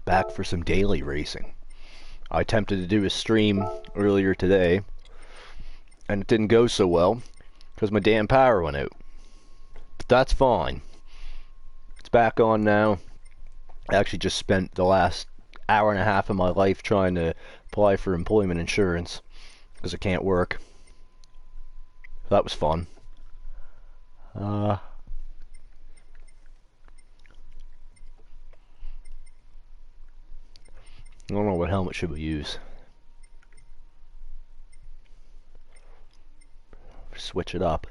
back for some daily racing. I attempted to do a stream earlier today, and it didn't go so well because my damn power went out. But that's fine. It's back on now. I actually just spent the last hour and a half of my life trying to apply for employment insurance because I can't work. So that was fun. I don't know what helmet should we use. Switch it up.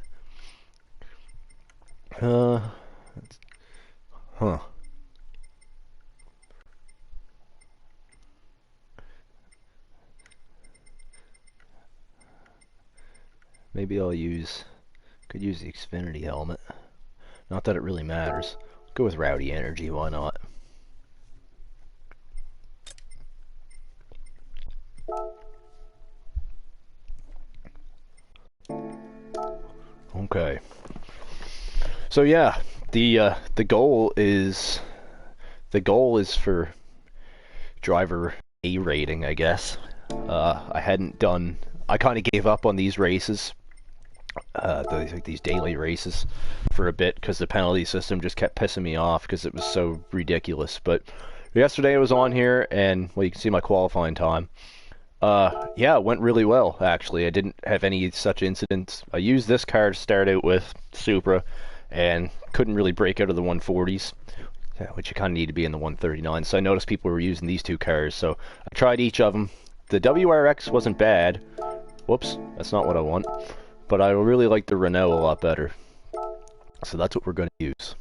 Huh. Maybe I'll could use the Xfinity helmet. Not that it really matters. Go with Rowdy Energy, why not? Okay. So yeah, the goal is for driver A rating, I guess. I kind of gave up on these races, these daily races, for a bit because the penalty system just kept pissing me off because it was so ridiculous. But yesterday I was on here, and well, you can see my qualifying time. Yeah, it went really well, actually. I didn't have any such incidents. I used this car to start out with, Supra, and couldn't really break out of the 140s, which you kind of need to be in the 139. So I noticed people were using these two cars, so I tried each of them. The WRX wasn't bad. Whoops, that's not what I want. But I really like the Renault a lot better. So that's what we're going to use.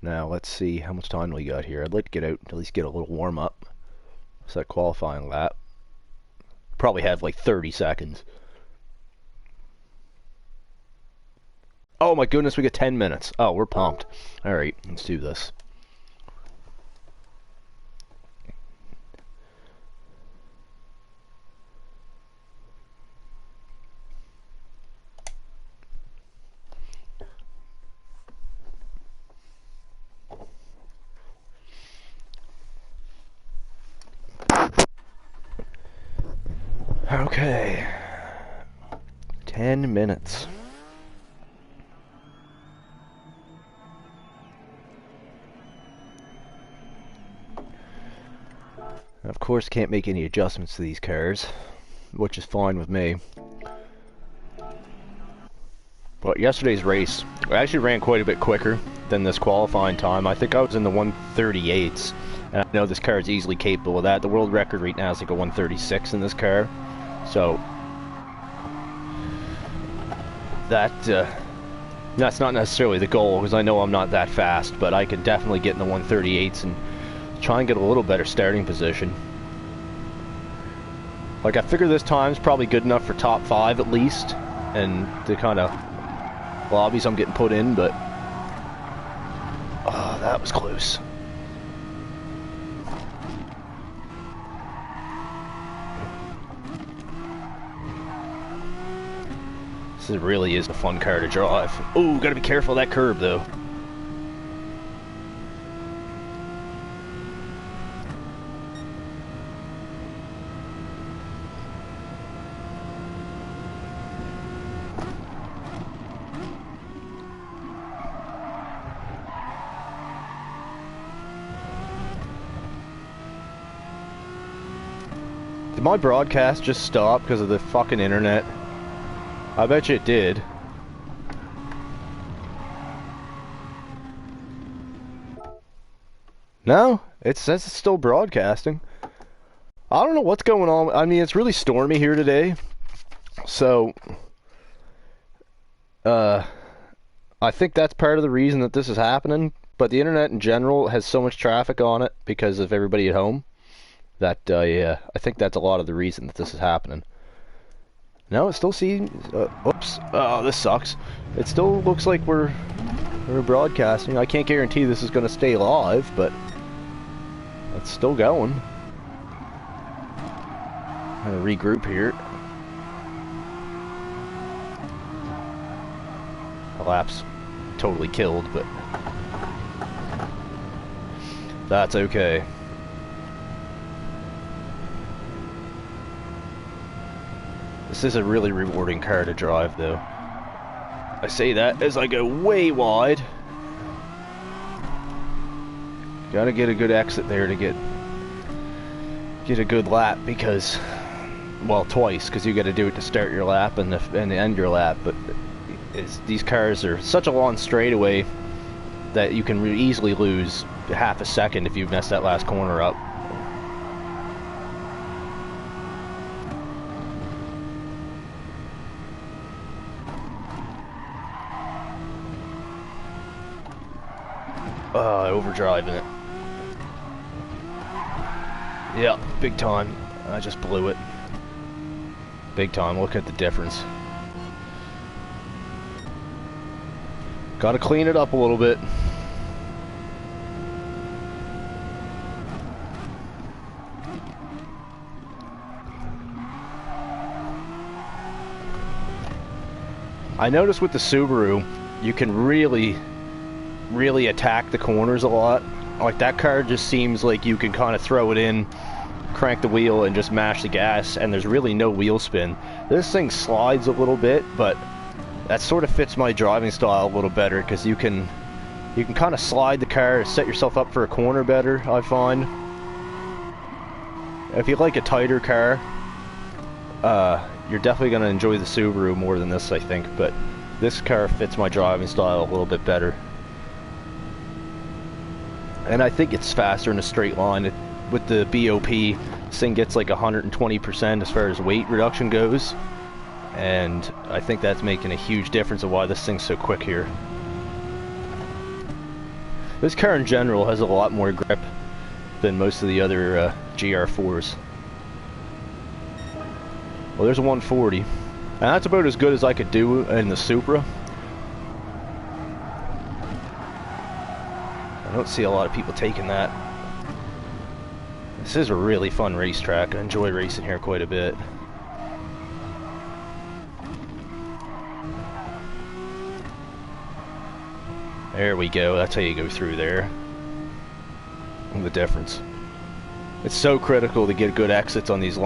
Now, let's see how much time we got here. I'd like to get out, at least get a little warm-up. So that qualifying lap. Probably have like 30 seconds. Oh my goodness, we got 10 minutes. Oh, we're pumped. Alright, let's do this. Okay. 10 minutes. Of course, can't make any adjustments to these cars, which is fine with me. But yesterday's race, I actually ran quite a bit quicker than this qualifying time. I think I was in the 138s, and I know this car is easily capable of that. The world record right now is like a 136 in this car. So that's not necessarily the goal, because I know I'm not that fast, but I can definitely get in the 138s and try and get a little better starting position. Like, I figure this time's probably good enough for top 5 at least, and the kind of lobbies I'm getting put in, but oh, that was close. This really is a fun car to drive. Oh, gotta be careful of that curb, though. Did my broadcast just stop because of the fucking internet? I bet you it did. No, it says it's still broadcasting. I don't know what's going on. I mean, it's really stormy here today. So, I think that's part of the reason that this is happening. But the internet in general has so much traffic on it because of everybody at home that, yeah, I think that's a lot of the reason that this is happening. No, it still seems... oops. Oh, this sucks. It still looks like we're broadcasting. I can't guarantee this is going to stay live, but it's still going. I'm going to regroup here. The lap's totally killed, but that's okay. This is a really rewarding car to drive, though. I say that as I go way wide. Gotta get a good exit there to get a good lap, because, well, twice, because you got to do it to start your lap and to end your lap. But these cars are such a long straightaway that you can easily lose half a second if you mess that last corner up. Overdriving it. Yeah, big time. I just blew it. Big time. Look at the difference. Gotta clean it up a little bit. I noticed with the Subaru, you can really attack the corners a lot. Like, that car just seems like you can kind of throw it in, crank the wheel, and just mash the gas, and there's really no wheel spin. This thing slides a little bit, but that sort of fits my driving style a little better, because you can kind of slide the car, set yourself up for a corner better, I find. If you like a tighter car, you're definitely going to enjoy the Subaru more than this, I think, but this car fits my driving style a little bit better. And I think it's faster in a straight line. With the BOP, this thing gets like 120% as far as weight reduction goes. And I think that's making a huge difference of why this thing's so quick here. This car in general has a lot more grip than most of the other GR4s. Well, there's a 140. And that's about as good as I could do in the Supra. I don't see a lot of people taking that. This is a really fun racetrack. I enjoy racing here quite a bit. There we go. That's how you go through there. And the difference. It's so critical to get good exits on these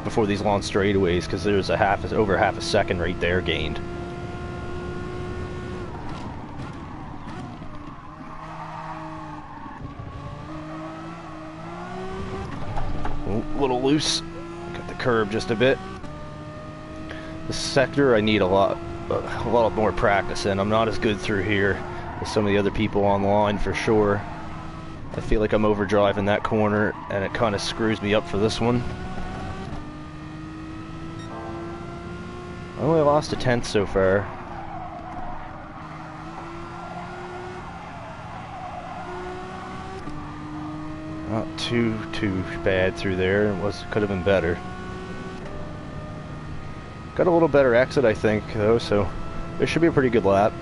before these long straightaways, because there's over half a second right there gained. A little loose. Got the curb just a bit. This sector I need a lot more practice in. I'm not as good through here as some of the other people online for sure. I feel like I'm overdriving that corner, and it kind of screws me up for this one. I only lost a tenth so far. Not too bad through there. Could have been better. Got a little better exit, I think, though, so it should be a pretty good lap.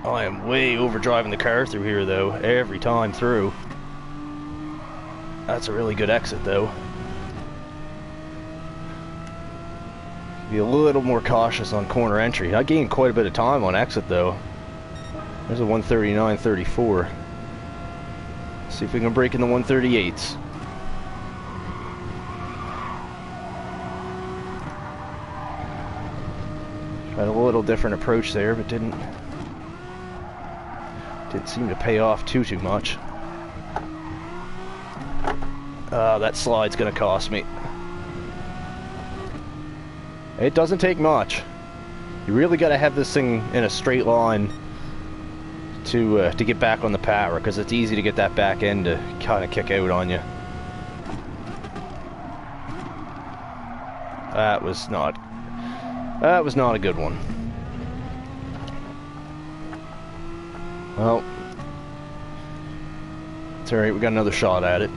I am way overdriving the car through here, though, every time through. That's a really good exit, though. Be a little more cautious on corner entry. I gained quite a bit of time on exit, though. There's a 139.34. See if we can break in the 138s. Tried a little different approach there, but didn't seem to pay off too much. That slide's gonna cost me. It doesn't take much. You really gotta have this thing in a straight line to get back on the power, because it's easy to get that back end to kind of kick out on you. That was not a good one. Well, it's alright, we got another shot at it.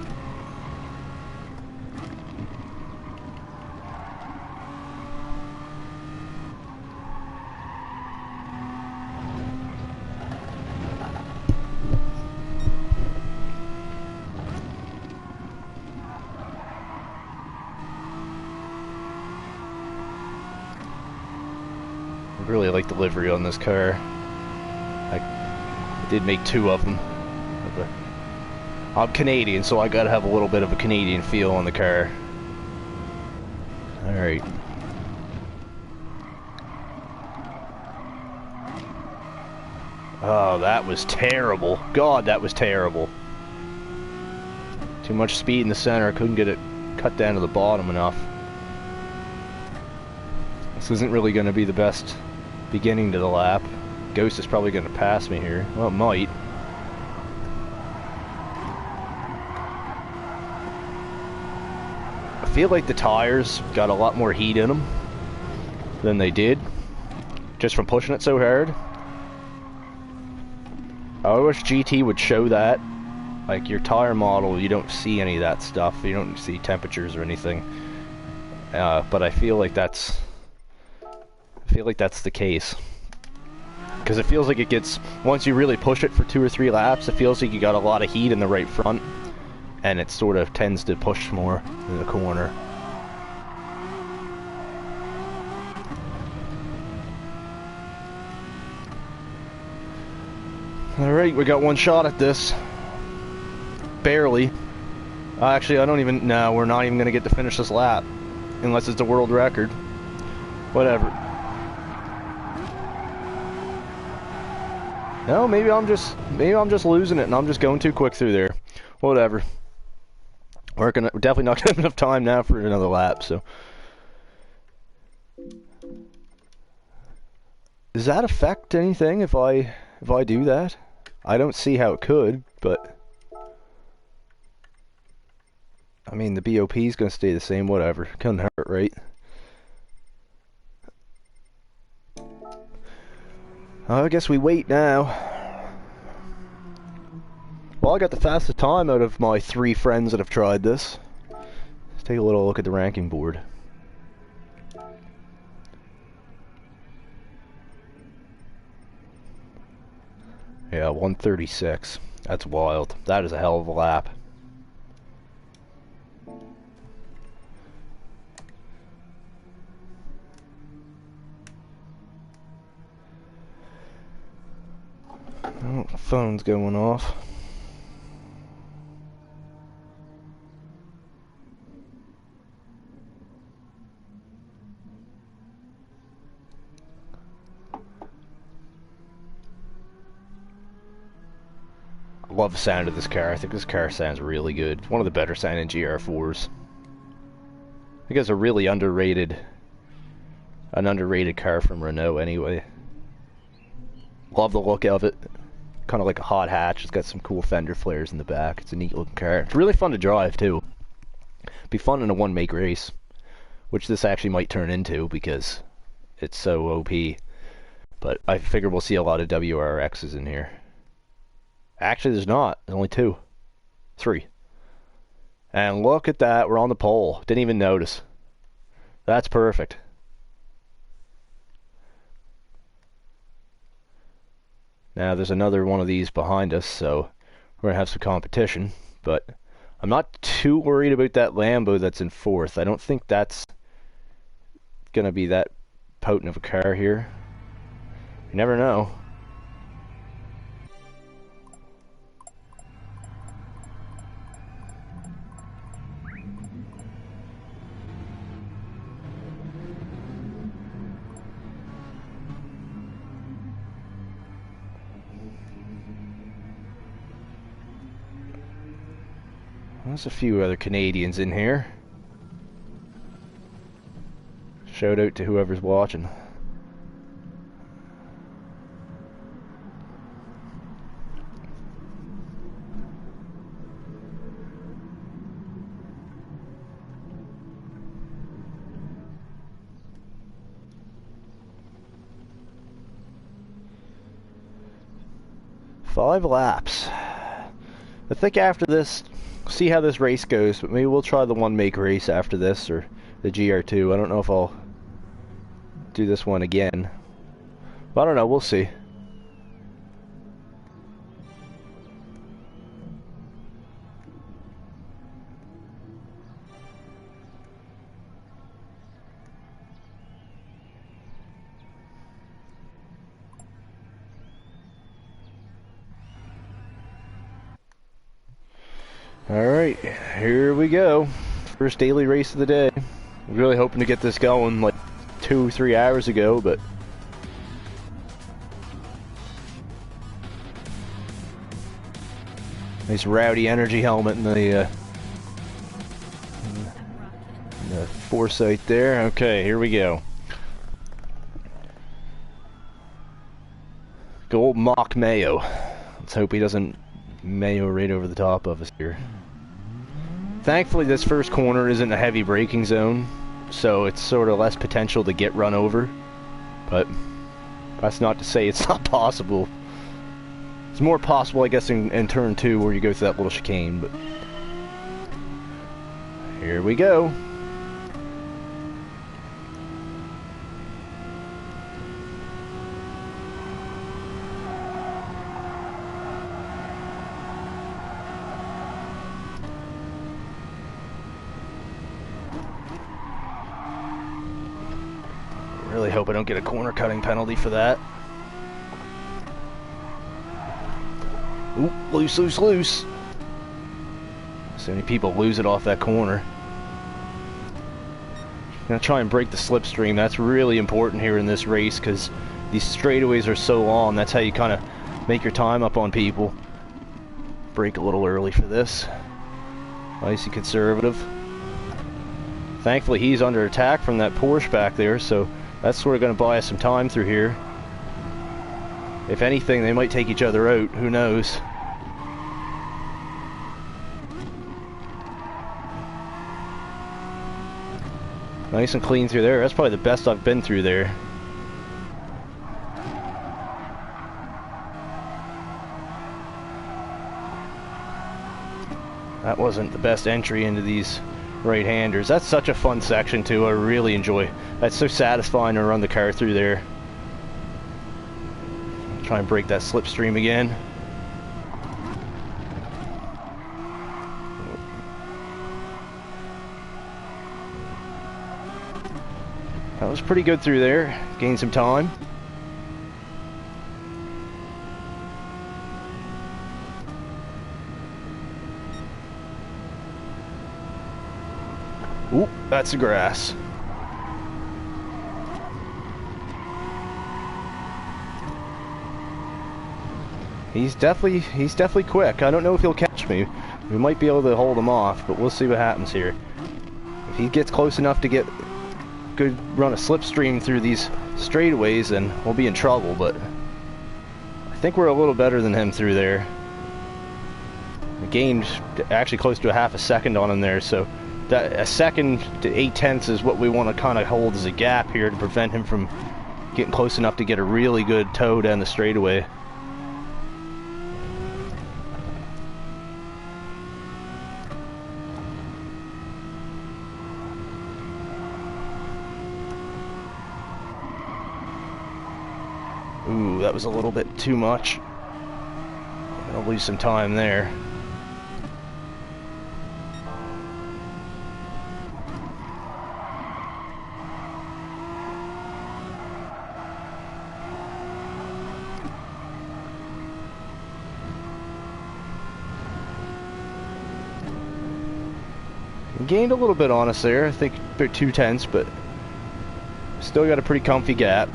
I really like the livery on this car. I did make two of them. I'm Canadian, so I gotta have a little bit of a Canadian feel on the car. Alright. Oh, that was terrible. God, that was terrible. Too much speed in the center. I couldn't get it cut down to the bottom enough. This isn't really going to be the best beginning to the lap. Ghost is probably going to pass me here. Well, it might. I feel like the tires got a lot more heat in them than they did, just from pushing it so hard. I wish GT would show that. Like your tire model, you don't see any of that stuff. You don't see temperatures or anything. But I feel like that's the case. Because it feels like it gets, once you really push it for 2 or 3 laps, it feels like you got a lot of heat in the right front, and it sort of tends to push more in the corner. Alright, we got one shot at this. Barely. Actually, I don't even, no, we're not even going to get to finish this lap. Unless it's a world record. Whatever. No, maybe I'm just losing it and I'm just going too quick through there. Whatever. We're definitely not gonna have enough time now for another lap, so. Does that affect anything if I do that? I don't see how it could, but I mean the BOP is gonna stay the same, whatever. Couldn't hurt, right? I guess we wait now. Well, I got the fastest time out of my 3 friends that have tried this. Let's take a little look at the ranking board. Yeah, 136. That's wild. That is a hell of a lap. Oh, the phone's going off. I love the sound of this car. I think this car sounds really good. It's one of the better sounding GR4s. I think it's a really underrated car from Renault anyway. Love the look of it. Kind of like a hot hatch. It's got some cool fender flares in the back. It's a neat looking car. It's really fun to drive too. Be fun in a one make race, which this actually might turn into because it's so OP. But I figure we'll see a lot of WRXs in here. Actually, there's not. There's only 2. 3. And look at that. We're on the pole. Didn't even notice. That's perfect. Now there's another one of these behind us, so we're going to have some competition. But I'm not too worried about that Lambo that's in 4th. I don't think that's going to be that potent of a car here. You never know. There's a few other Canadians in here. Shout out to whoever's watching. Five laps. I think after this, see how this race goes, but maybe we'll try the one make race after this, or the GR2. I don't know if I'll do this one again. But I don't know, we'll see. Alright, here we go. First daily race of the day. Really hoping to get this going like 2-3 hours ago, but nice rowdy energy helmet in the foresight there. Okay, here we go. Gold mock mayo. Let's hope he doesn't mayo right over the top of us here. Thankfully this first corner isn't a heavy braking zone, so it's sort of less potential to get run over, but that's not to say it's not possible. It's more possible, I guess, in turn 2 where you go through that little chicane, but here we go. Really hope I don't get a corner cutting penalty for that. Ooh, loose, loose, loose. So many people lose it off that corner. Gonna try and break the slipstream. That's really important here in this race because these straightaways are so long. That's how you kind of make your time up on people. Brake a little early for this. Nice and conservative. Thankfully he's under attack from that Porsche back there, so that's sort of going to buy us some time through here. If anything, they might take each other out. Who knows? Nice and clean through there. That's probably the best I've been through there. That wasn't the best entry into these right-handers. That's such a fun section too. I really enjoy. That's so satisfying to run the car through there. Try and break that slipstream again. That was pretty good through there. Gained some time. Ooh, that's the grass. He's definitely quick. I don't know if he'll catch me. We might be able to hold him off, but we'll see what happens here. If he gets close enough to get good run a slipstream through these straightaways, then we'll be in trouble, but I think we're a little better than him through there. I gained actually close to a half a second on him there, so that a second to 0.8 is what we want to kind of hold as a gap here to prevent him from getting close enough to get a really good toe down the straightaway. Ooh, that was a little bit too much. I'm gonna lose some time there. Gained a little bit on us there. I think about 0.2, but still got a pretty comfy gap.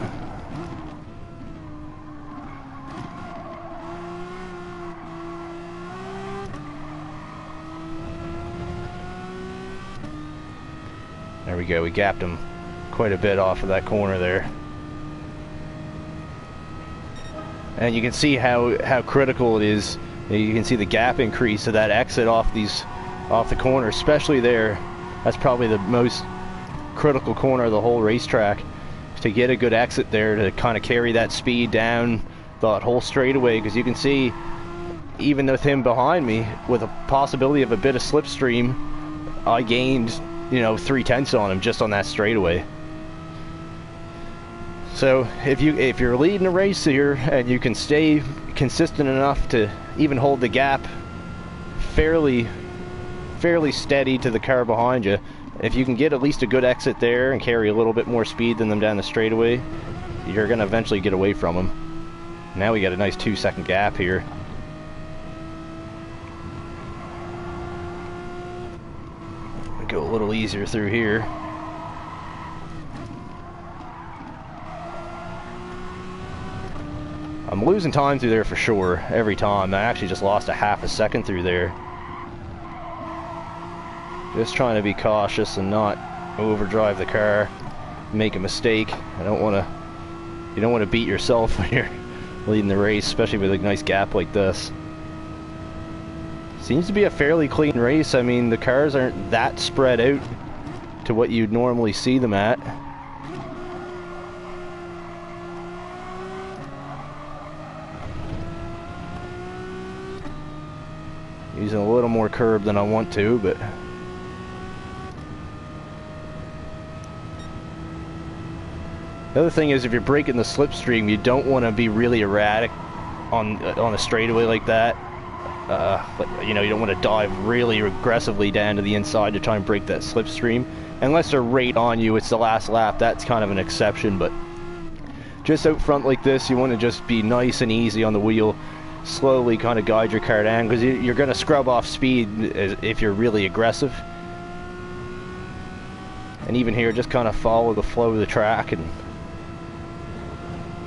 There we go, we gapped him quite a bit off of that corner there. And you can see how critical it is. You can see the gap increase to that exit off the corner, especially there. That's probably the most critical corner of the whole racetrack. To get a good exit there to kind of carry that speed down that whole straightaway, because you can see even with him behind me with a possibility of a bit of slipstream, I gained, you know, 0.3 on him just on that straightaway. So if you're leading a race here and you can stay consistent enough to even hold the gap fairly steady to the car behind you, if you can get at least a good exit there and carry a little bit more speed than them down the straightaway, you're going to eventually get away from them. Now we got a nice 2-second gap here. Go a little easier through here. I'm losing time through there for sure, every time. I actually just lost a half a second through there. Just trying to be cautious and not overdrive the car, make a mistake. You don't want to beat yourself when you're leading the race, especially with a nice gap like this. Seems to be a fairly clean race. I mean, the cars aren't that spread out to what you'd normally see them at. Using a little more curb than I want to, but the other thing is, if you're breaking the slipstream, you don't want to be really erratic on a straightaway like that. You know, you don't want to dive really aggressively down to the inside to try and break that slipstream. Unless they're right on you, it's the last lap, that's kind of an exception, but just out front like this, you want to just be nice and easy on the wheel. Slowly kind of guide your car down, because you're going to scrub off speed if you're really aggressive. And even here, just kind of follow the flow of the track. And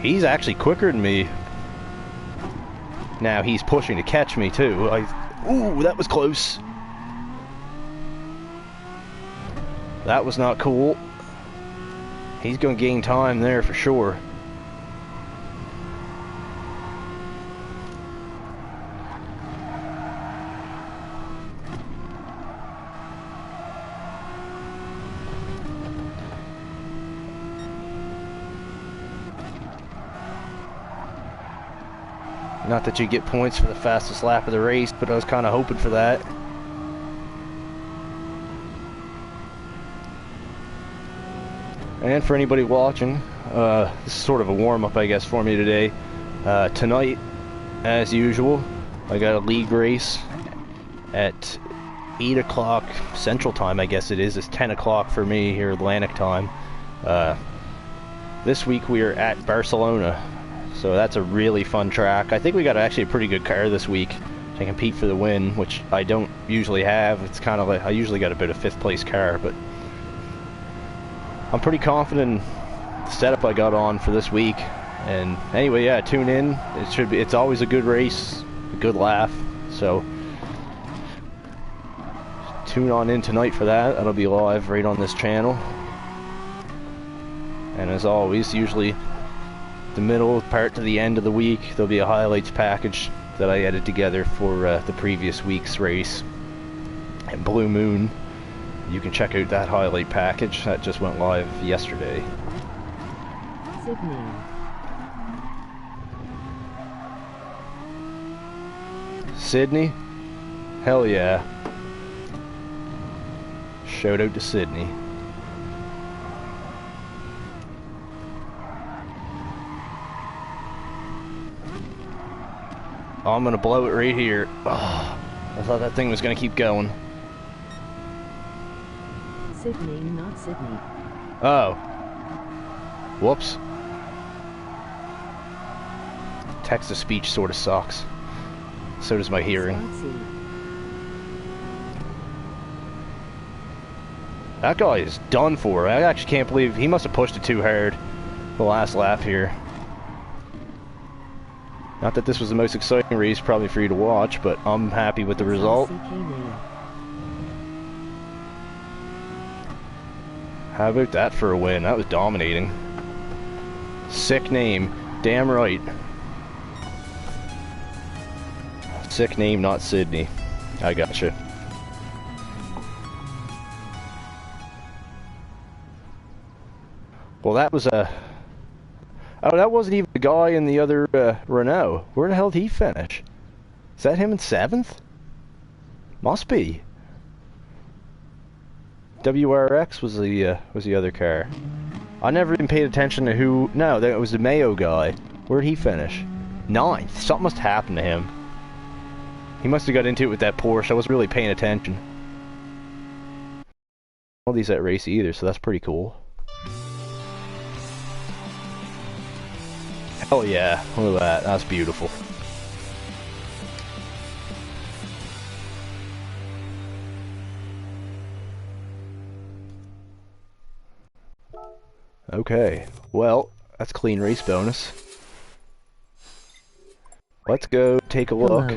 he's actually quicker than me. Now he's pushing to catch me too. Ooh, that was close. That was not cool. He's going to gain time there for sure. Not that you get points for the fastest lap of the race, but I was kind of hoping for that. And for anybody watching, this is sort of a warm-up, I guess, for me today. Tonight, as usual, I got a league race at 8 o'clock Central Time, I guess it is. It's 10 o'clock for me here, Atlantic Time. This week we are at Barcelona. So that's a really fun track. I think we got actually a pretty good car this week to compete for the win, which I don't usually have. It's kind of like, I usually got a bit of 5th place car, but I'm pretty confident in the setup I got on for this week. And anyway, yeah, tune in. It's always a good race, a good laugh. So tune on in tonight for that. That'll be live right on this channel. And as always, usually the middle part to the end of the week, there'll be a highlights package that I edited together for the previous week's race at Blue Moon. You can check out that highlight package that just went live yesterday. Sydney. Sydney? Hell yeah. Shout out to Sydney. Oh, I'm gonna blow it right here. Oh, I thought that thing was gonna keep going. Sydney, not Sydney. Oh. Whoops. Text-to-speech sort of sucks. So does my hearing. That guy is done for. I actually can't believe he must have pushed it too hard the last lap here. Not that this was the most exciting race probably for you to watch, but I'm happy with the result. How about that for a win? That was dominating. Sick name. Damn right. Sick name, not Sydney. I gotcha. Well, that was a... Oh, that wasn't even the guy in the other Renault. Where the hell did he finish? Is that him in 7th? Must be. WRX was the other car. I never even paid attention to who... No, that was the Mayo guy. Where'd he finish? 9th. Something must have happened to him. He must have got into it with that Porsche. I wasn't really paying attention. All these at race either, so that's pretty cool. Oh yeah, look at that. That's beautiful. Okay, well, that's clean race bonus. Let's go take a look.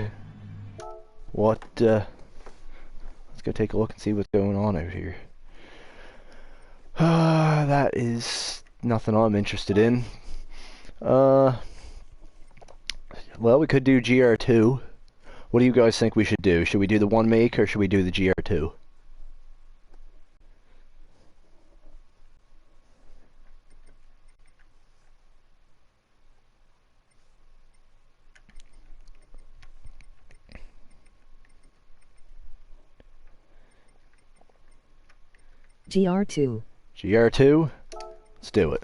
Hello. Let's go take a look and see what's going on out here. That is nothing I'm interested in. Well, we could do GR2. What do you guys think we should do? Should we do the one make or should we do the GR2? GR2. GR2? Let's do it.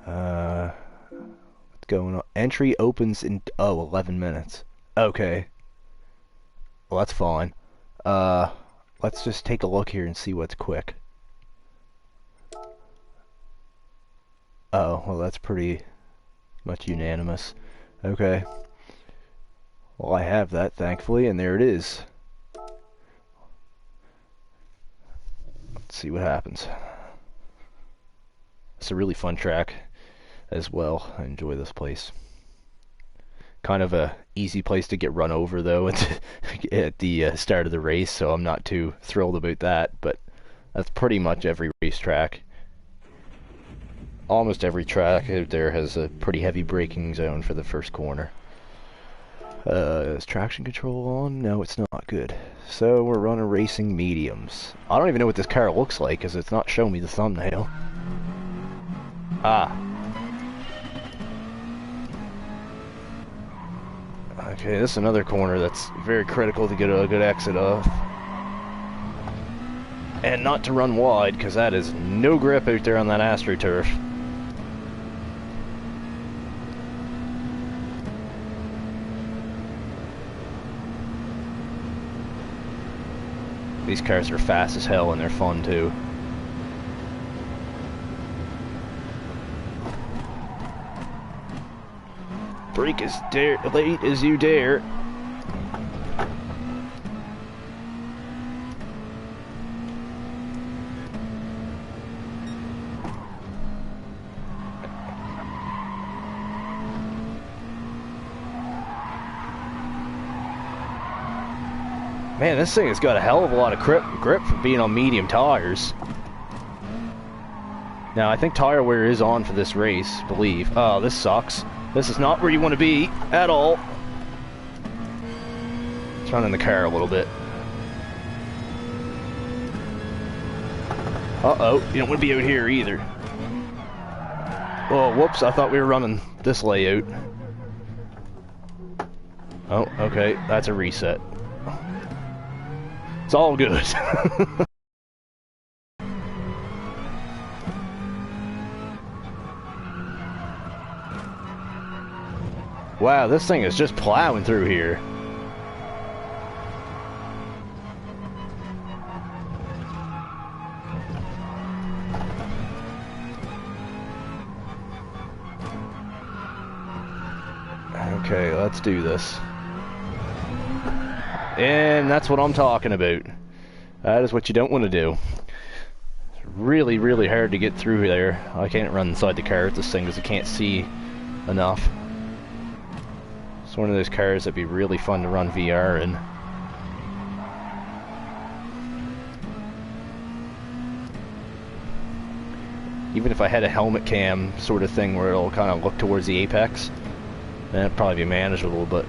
What's going on? Entry opens in 11 minutes. Okay. Well, that's fine. Let's just take a look here and see what's quick. Oh, well, that's pretty much unanimous. Okay. Well, I have that, thankfully, and there it is. Let's see what happens. It's a really fun track as well. I enjoy this place. Kind of a easy place to get run over, though, at the start of the race, so I'm not too thrilled about that, but that's pretty much every racetrack. Almost every track out there has a pretty heavy braking zone for the first corner. Is traction control on? No, it's not. Good. So we're running racing mediums. I don't even know what this car looks like because it's not showing me the thumbnail. Ah. Okay, this is another corner that's very critical to get a good exit of. And not to run wide because that is no grip out there on that AstroTurf. These cars are fast as hell and they're fun too. Brake as late as you dare. Man, this thing has got a hell of a lot of grip for being on medium tires. Now, I think tire wear is on for this race, I believe. Oh, this sucks. This is not where you want to be at all. Let's run in the car a little bit. Uh-oh, you don't want to be out here either. Oh, whoops, I thought we were running this layout. Oh, okay, that's a reset. It's all good. Wow, this thing is just plowing through here. Okay, let's do this. And that's what I'm talking about. That is what you don't want to do. It's really, really hard to get through there. I can't run inside the car with this thing because I can't see enough. It's one of those cars that'd be really fun to run VR in. Even if I had a helmet cam sort of thing where it'll kind of look towards the apex, then it'd probably be manageable, but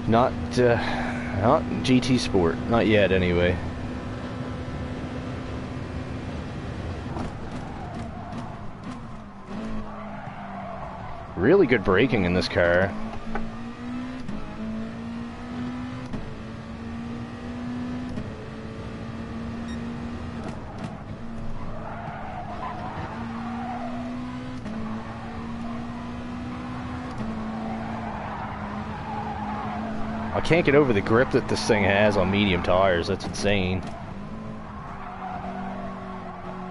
not GT Sport, not yet anyway. Really good braking in this car. I can't get over the grip that this thing has on medium tires. That's insane.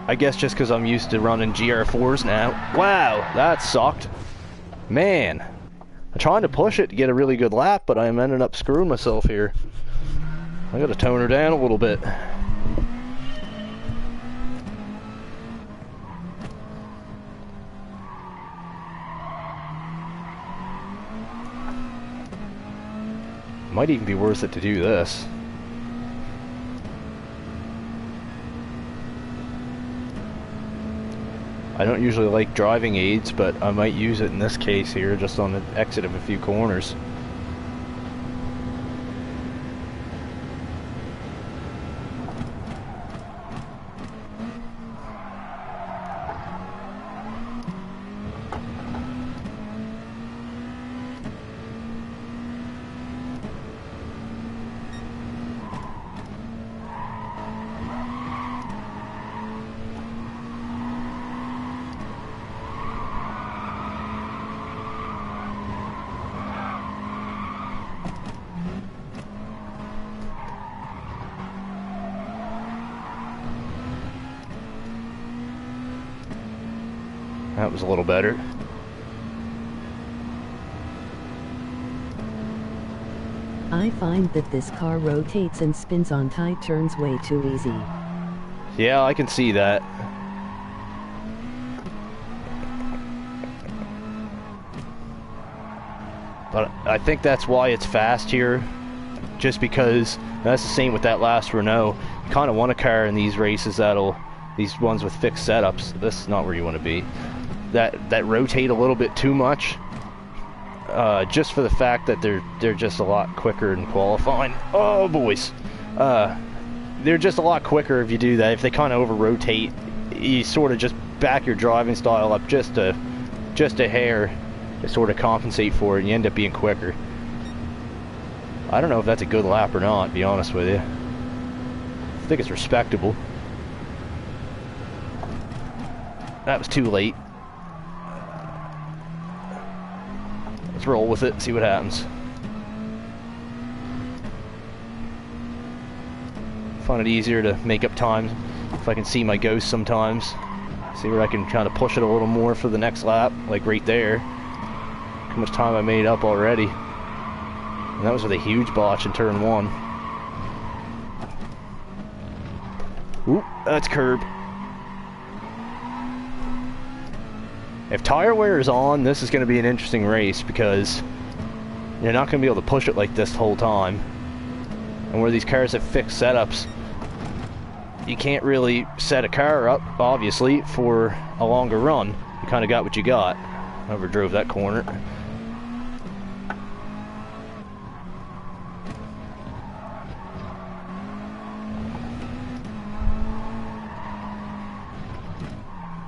I guess just because I'm used to running GR4s now. Wow, that sucked. Man, I'm trying to push it to get a really good lap, but I'm ending up screwing myself here. I gotta tone her down a little bit. Might even be worth it to do this. I don't usually like driving aids, but I might use it in this case here, just on the exit of a few corners. That was a little better. I find that this car rotates and spins on tight turns way too easy. Yeah, I can see that. But I think that's why it's fast here. Just because that's the same with that last Renault. You kind of want a car in these races these ones with fixed setups. This is not where you want to be. That rotate a little bit too much. Just for the fact that they're just a lot quicker in qualifying. Oh boys, they're just a lot quicker if you do that. If they kind of over rotate, you sort of just back your driving style up just a hair to sort of compensate for it, and you end up being quicker. I don't know if that's a good lap or not, to be honest with you. I think it's respectable. That was too late. Let's roll with it, see what happens. Find it easier to make up time if I can see my ghost sometimes. See where I can kind of push it a little more for the next lap, like right there. How much time I made up already. And that was with a huge botch in turn 1. Oop, that's curb. If tire wear is on, this is going to be an interesting race because you're not going to be able to push it like this the whole time. And where these cars have fixed setups, you can't really set a car up, obviously, for a longer run. You kind of got what you got. Overdrove that corner.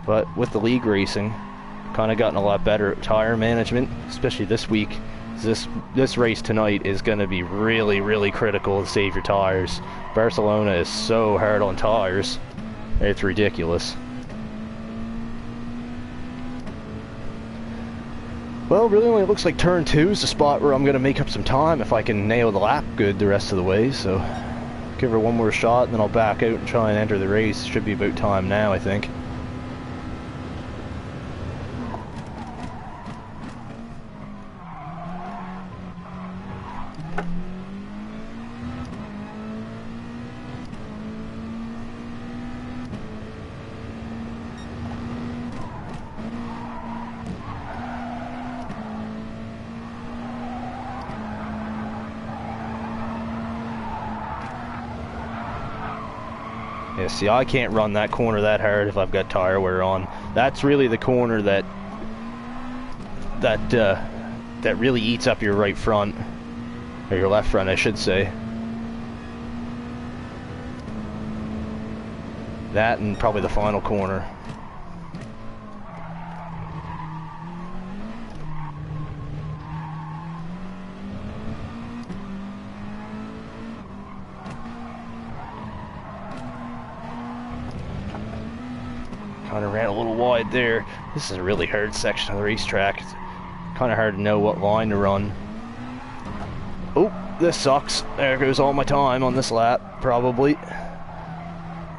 But with the league racing, kind of gotten a lot better at tire management, especially this week. This race tonight is going to be really, really critical to save your tires. Barcelona is so hard on tires, it's ridiculous. Well, really only looks like turn 2 is the spot where I'm going to make up some time if I can nail the lap good the rest of the way, so give her one more shot and then I'll back out and try and enter the race. Should be about time now, I think. Yeah, see, I can't run that corner that hard if I've got tire wear on. That's really the corner that really eats up your right front, or your left front, I should say. That and probably the final corner. Kind of ran a little wide there. This is a really hard section of the racetrack. It's kind of hard to know what line to run. Oh, this sucks. There goes all my time on this lap, probably.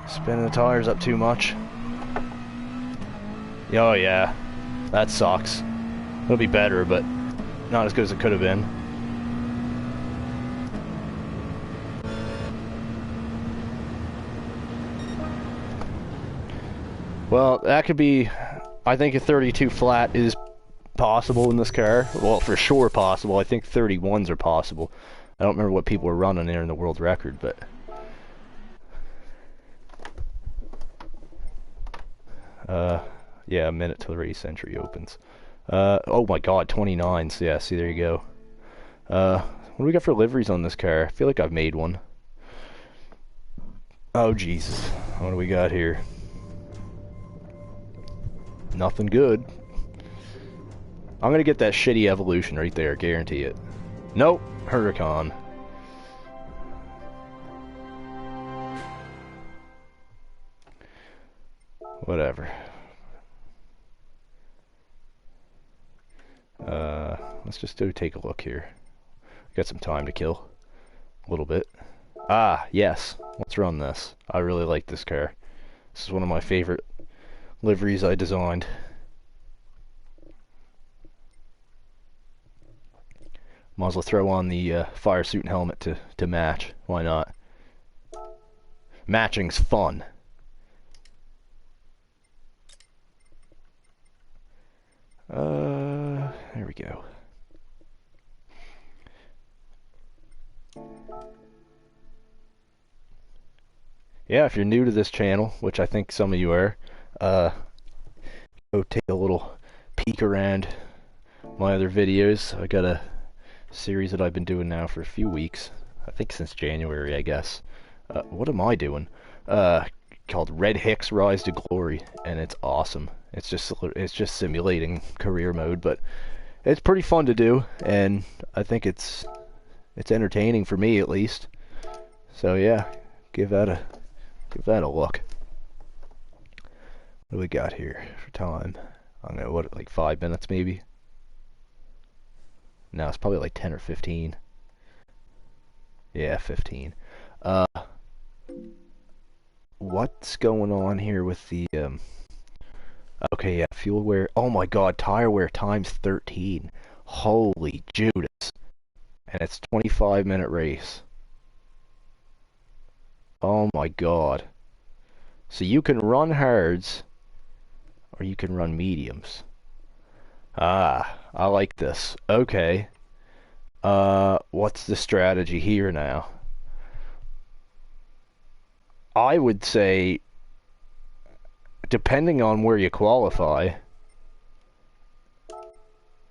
Spinning the tires up too much. Oh yeah, that sucks. It'll be better, but not as good as it could have been. Well, that could be, I think a 32 flat is possible in this car. Well, for sure possible. I think 31s are possible. I don't remember what people were running there in the world record, but yeah, a minute till the race entry opens. Oh my God, 29s. Yeah, see, there you go. What do we got for liveries on this car? I feel like I've made one. Oh Jesus, what do we got here? Nothing good. I'm gonna get that shitty Evolution right there, guarantee it. Nope, Huracan. Whatever. Let's just take a look here. Got some time to kill. A little bit. Ah, yes. Let's run this. I really like this car. This is one of my favorite liveries I designed. Might as well throw on the fire suit and helmet to match. Why not? Matching's fun. There we go. Yeah, if you're new to this channel, which I think some of you are, go take a little peek around my other videos. I got a series that I've been doing now for a few weeks. I think since January, I guess. What am I doing? Called Red Hicks Rise to Glory, and it's awesome. It's just simulating career mode, but it's pretty fun to do, and I think it's entertaining for me at least. So yeah, give that a look. What do we got here for time? I don't know, what, like 5 minutes maybe? No, it's probably like 10 or 15. Yeah, 15. What's going on here with the okay, yeah, fuel wear. Oh my God, tire wear times 13. Holy Judas. And it's 25-minute race. Oh my God. So you can run hards or you can run mediums. Ah, I like this. Okay. What's the strategy here now? I would say, depending on where you qualify,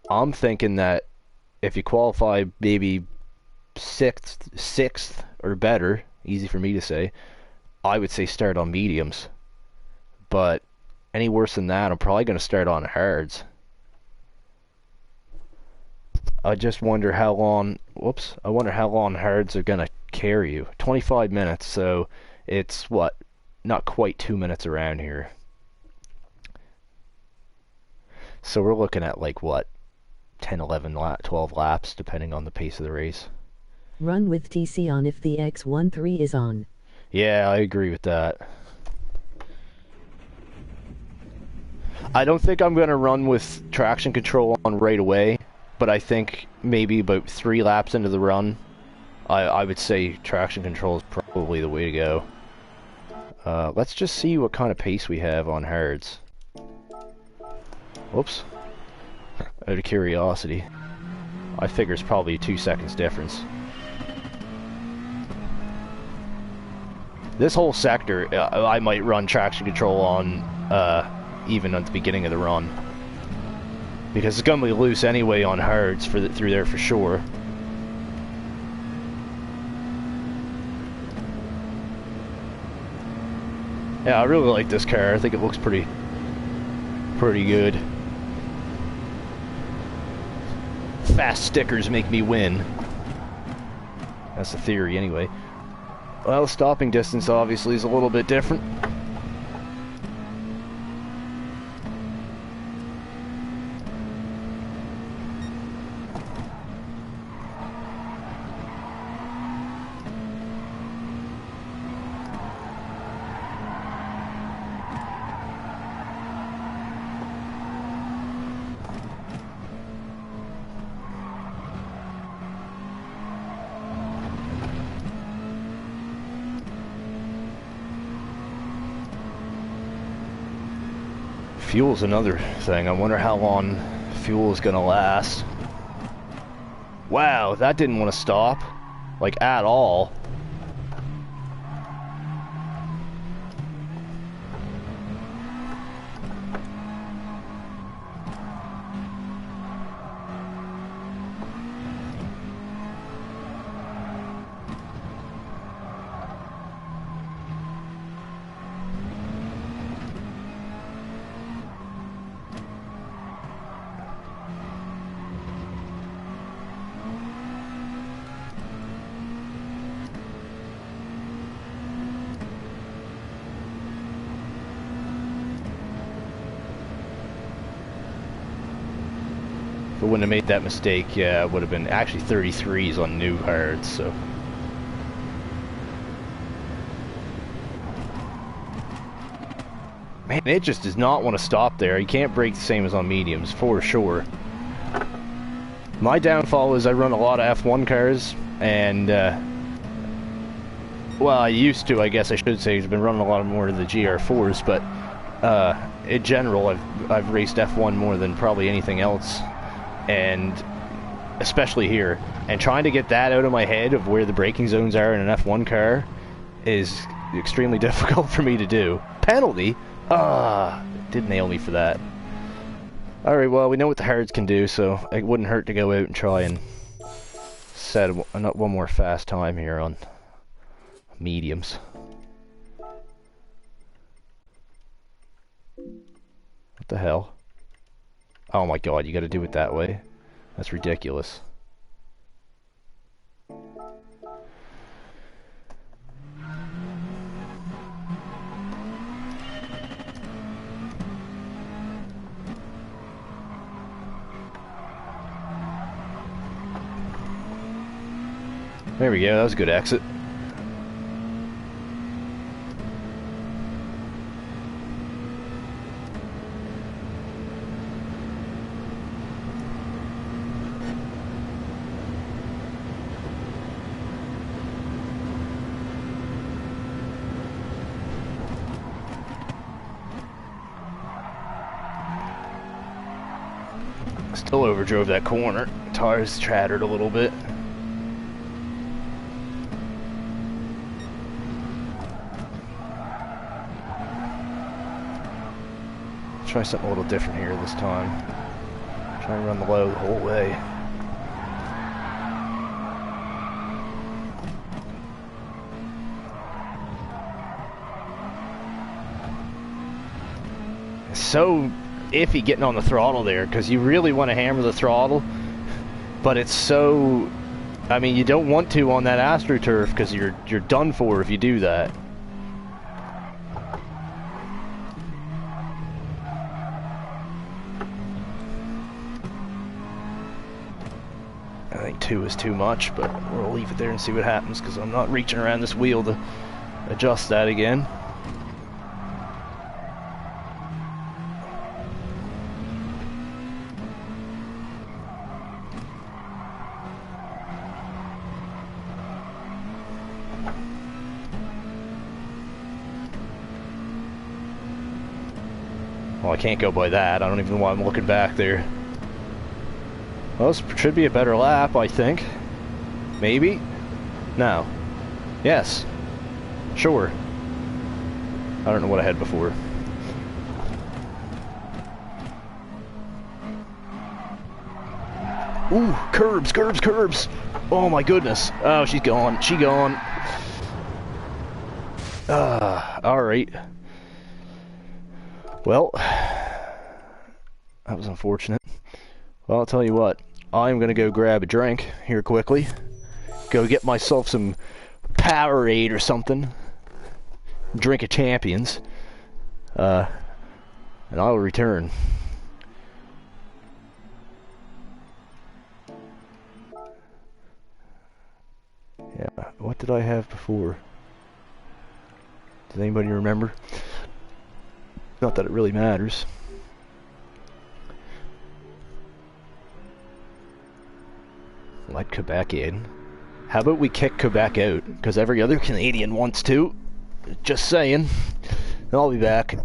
I'm thinking that if you qualify maybe sixth or better, easy for me to say, I would say start on mediums. But any worse than that, I'm probably going to start on hards. I just wonder how long, I wonder how long hards are going to carry you. 25 minutes, so it's what? Not quite 2 minutes around here. So we're looking at like what? 10, 11, 12 laps, depending on the pace of the race. Run with TC on if the X13 is on. Yeah, I agree with that. I don't think I'm going to run with traction control on right away, but I think maybe about 3 laps into the run, I would say traction control is probably the way to go. Let's just see what kind of pace we have on hards. Whoops. Out of curiosity. I figure it's probably a 2 seconds difference. This whole sector, I might run traction control on even at the beginning of the run. Because it's going to be loose anyway on hards through there for sure. Yeah, I really like this car. I think it looks pretty good. Fast stickers make me win. That's the theory anyway. Well, stopping distance obviously is a little bit different. Fuel's another thing. I wonder how long fuel is gonna last. Wow, that didn't want to stop. like, at all. If I wouldn't have made that mistake, yeah, it would have been actually 33s on new cards, so. Man, it just does not want to stop there. You can't brake the same as on mediums, for sure. My downfall is I run a lot of F1 cars, and, well, I used to, I guess I should say. I've been running a lot more of the GR4s, but, in general, I've raced F1 more than probably anything else. And especially here, and trying to get that out of my head of where the braking zones are in an F1 car is extremely difficult for me to do. Penalty? Did nail me for that. Alright, well, we know what the hards can do, so it wouldn't hurt to go out and try and set one more fast time here on mediums. What the hell? Oh my god, you gotta do it that way? That's ridiculous. There we go, that was a good exit. Still overdrove that corner. Tires chattered a little bit. Try something a little different here this time. Try and run the low the whole way. It's so iffy getting on the throttle there, because you really want to hammer the throttle, but it's so, I mean, you don't want to on that AstroTurf, because you're done for if you do that. I think 2 is too much, but we'll leave it there and see what happens, because I'm not reaching around this wheel to adjust that again. Well, I can't go by that. I don't even know why I'm looking back there. Well, this should be a better lap, I think. Maybe? No. Yes. Sure. I don't know what I had before. Ooh, curbs, curbs, curbs! Oh my goodness. Oh, she's gone. She gone. Alright. Well, that was unfortunate. Well, I'll tell you what. I'm gonna go grab a drink here quickly. Go get myself some Powerade or something. Drink of champions. And I'll return. Yeah, what did I have before? Does anybody remember? Not that it really matters. Let Quebec in. How about we kick Quebec out? Because every other Canadian wants to. Just saying. I'll be back.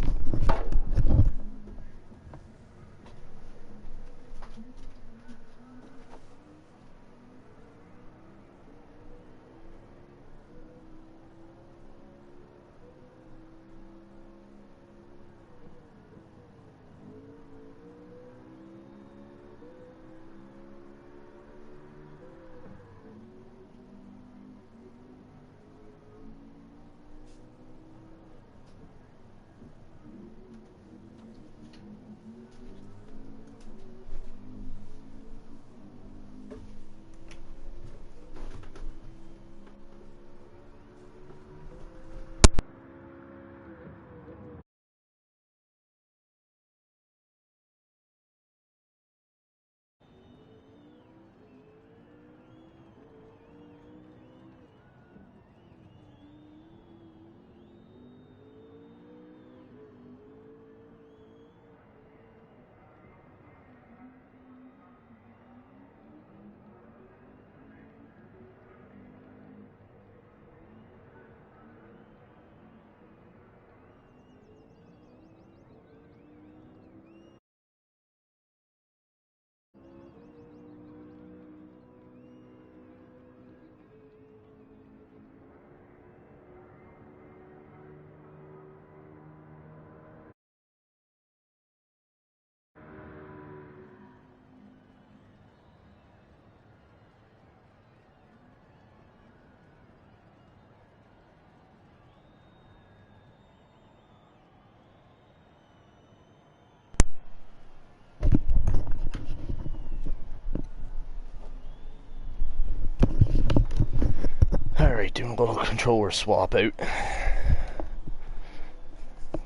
Alright, doing a little controller swap out.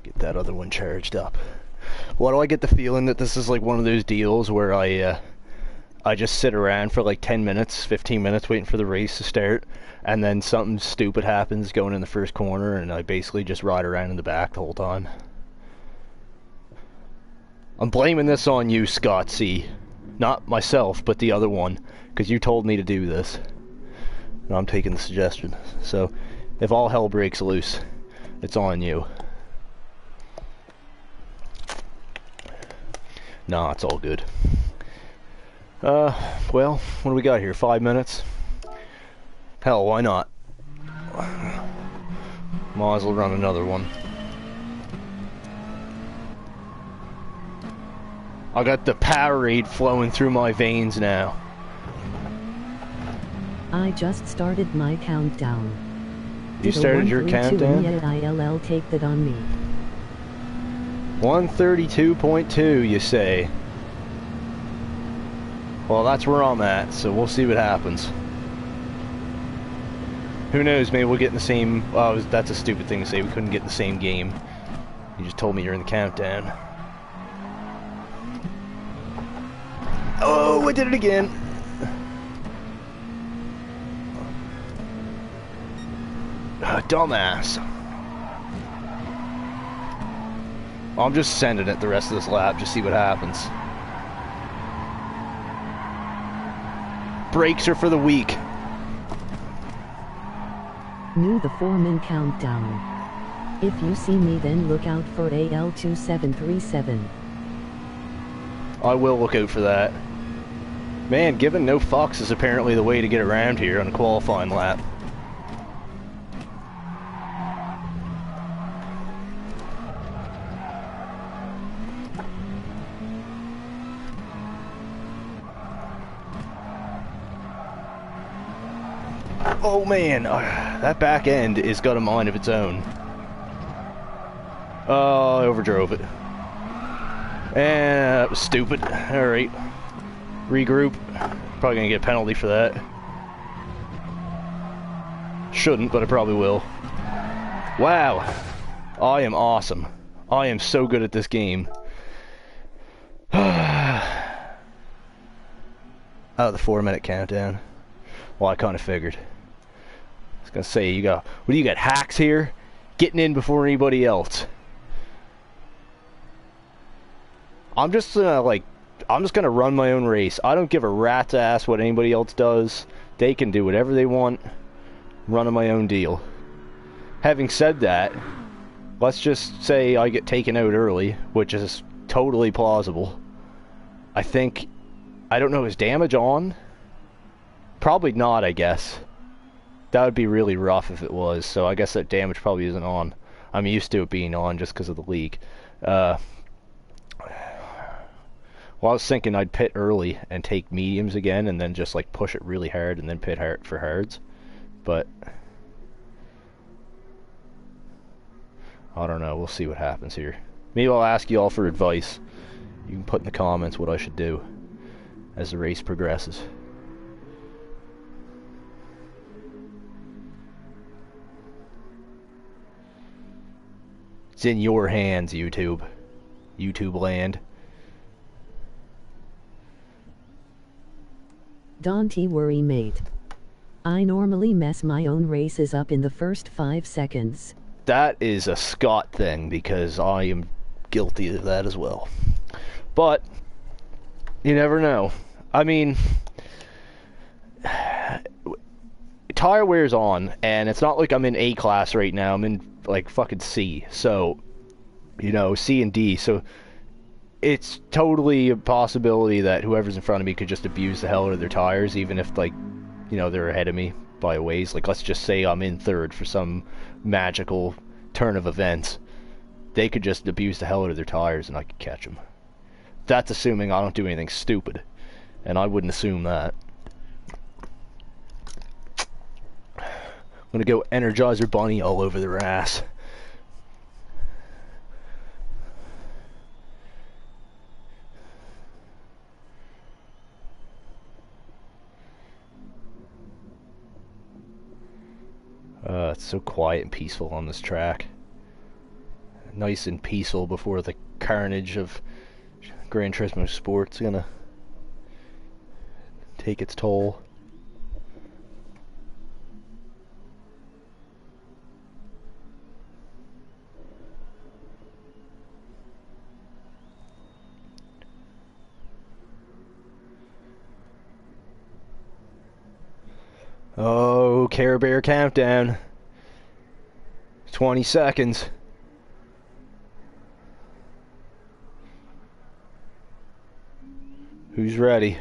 Get that other one charged up. Why do I get the feeling that this is like one of those deals where I just sit around for like 10 minutes, 15 minutes waiting for the race to start, and then something stupid happens going in the first corner, and I basically just ride around in the back the whole time. I'm blaming this on you, Scott C. Not myself, but the other one, because you told me to do this. And I'm taking the suggestion. So, if all hell breaks loose, it's on you. Nah, it's all good. Well, what do we got here? 5 minutes? Hell, why not? Might as well run another one. I got the Powerade flowing through my veins now. I just started my countdown. You started your countdown? ILL take that on me. 132.2, you say? Well, that's where I'm at, so we'll see what happens. Who knows, maybe we'll get in the same... Oh, that's a stupid thing to say, we couldn't get in the same game. You just told me you're in the countdown. Oh, I did it again! Dumbass. I'm just sending it the rest of this lap, just see what happens. Brakes are for the weak. New the foreman countdown. If you see me, then look out for AL2737. I will look out for that. Man, giving no fucks is apparently the way to get around here on a qualifying lap. Oh man, that back end has got a mind of its own. Oh, I overdrove it. And that was stupid. Alright. Regroup. Probably gonna get a penalty for that. Shouldn't, but I probably will. Wow. I am awesome. I am so good at this game. Out of the 4-minute countdown. Well, I kind of figured. I was gonna say, what do you got, hacks here? Getting in before anybody else. I'm just gonna run my own race. I don't give a rat's ass what anybody else does. They can do whatever they want. Running my own deal. Having said that, let's just say I get taken out early, which is totally plausible. I don't know, is damage on? Probably not, I guess. That would be really rough if it was, so I guess that damage probably isn't on. I'm used to it being on just because of the leak. Well, I was thinking I'd pit early and take mediums again and then just like push it really hard and then pit hard for hards. But I don't know, we'll see what happens here. Maybe I'll ask you all for advice. You can put in the comments what I should do as the race progresses. It's in your hands, YouTube. YouTube land. Don't worry, mate. I normally mess my own races up in the first 5 seconds. That is a Scott thing, because I am guilty of that as well. But you never know. I mean, tire wear's on, and it's not like I'm in A class right now. I'm in like fucking C, so you know, C and D, so it's totally a possibility that whoever's in front of me could just abuse the hell out of their tires, even if, like, you know, they're ahead of me by a ways. Like, let's just say I'm in third for some magical turn of events. They could just abuse the hell out of their tires and I could catch them. That's assuming I don't do anything stupid, and I wouldn't assume that. I'm gonna go Energizer Bunny all over their ass. It's so quiet and peaceful on this track. Nice and peaceful before the carnage of Gran Turismo Sport's gonna take its toll. Oh, Care Bear countdown. 20 seconds. Who's ready?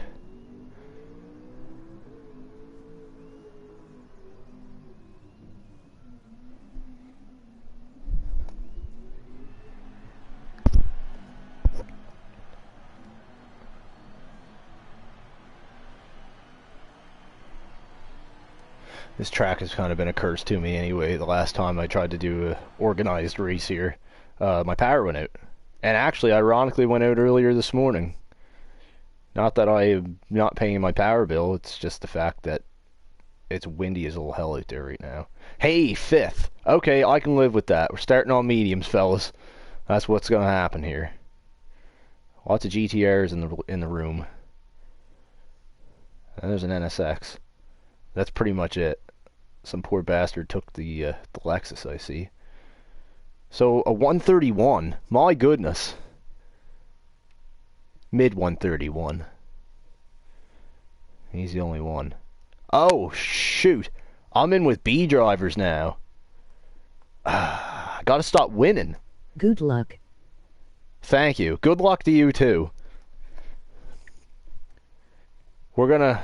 This track has kind of been a curse to me anyway. The last time I tried to do an organized race here, my power went out. And actually, ironically, went out earlier this morning. Not that I am not paying my power bill, it's just the fact that it's windy as all hell out there right now. Hey, 5th. Okay, I can live with that. We're starting on mediums, fellas. That's what's going to happen here. Lots of GTRs in the room. And there's an NSX. That's pretty much it. Some poor bastard took the Lexus, I see. So, a 131. My goodness. Mid 131. He's the only one. Oh, shoot. I'm in with B drivers now. Gotta stop winning. Good luck. Thank you. Good luck to you, too. We're gonna...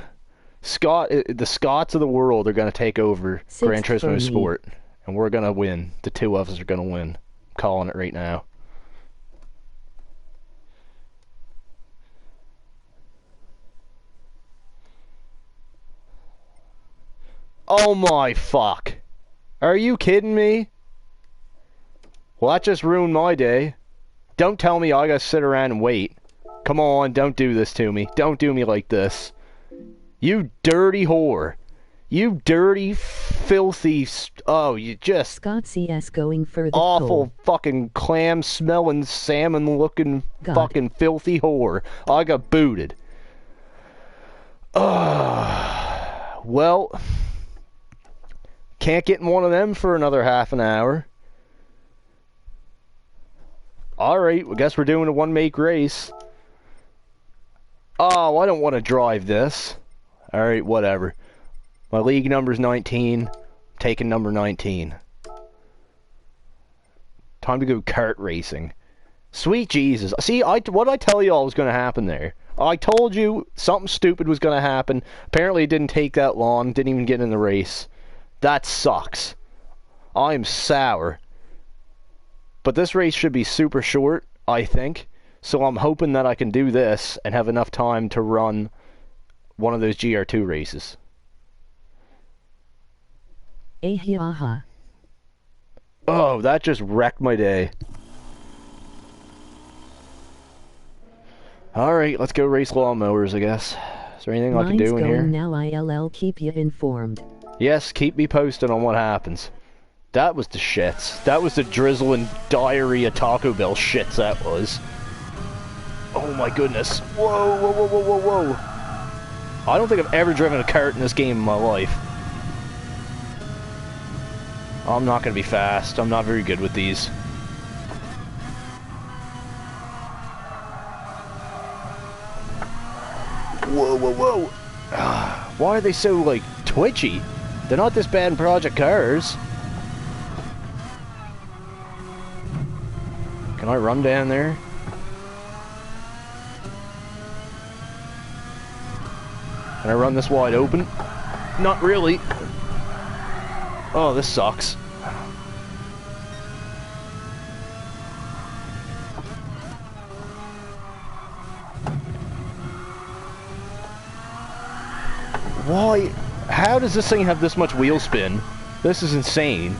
the Scots of the world are gonna take over Gran Turismo Sport. And we're gonna win. The two of us are gonna win. I'm calling it right now. Oh my fuck. Are you kidding me? Well, that just ruined my day. Don't tell me I gotta sit around and wait. Come on, don't do this to me. Don't do me like this. You dirty whore. You dirty, filthy... Oh, you just... Scott CS going for the awful fucking clam-smelling, salmon-looking fucking filthy whore. I got booted. Well... Can't get in one of them for another half an hour. Alright, I guess we're doing a one-make race. Oh, I don't want to drive this. Alright, whatever. My league number's 19. Taking number 19. Time to go kart racing. Sweet Jesus. See, what did I tell y'all was going to happen there? I told you something stupid was going to happen. Apparently it didn't take that long. Didn't even get in the race. That sucks. I'm sour. But this race should be super short, I think. So I'm hoping that I can do this and have enough time to run one of those GR2 races. Ahiaha. Oh, that just wrecked my day. Alright, let's go race lawnmowers, I guess. Is there anything I can do in here? Now ILL keep you informed. Yes, keep me posted on what happens. That was the shits. That was the drizzle and diarrhea Taco Bell shits that was. Oh my goodness. Whoa, whoa, whoa, whoa, whoa, whoa. I don't think I've ever driven a kart in this game in my life. I'm not going to be fast. I'm not very good with these. Whoa, whoa, whoa. Why are they so, like, twitchy? They're not this bad in Project Cars. Can I run down there? Can I run this wide open? Not really. Oh, this sucks. Why? How does this thing have this much wheel spin? This is insane.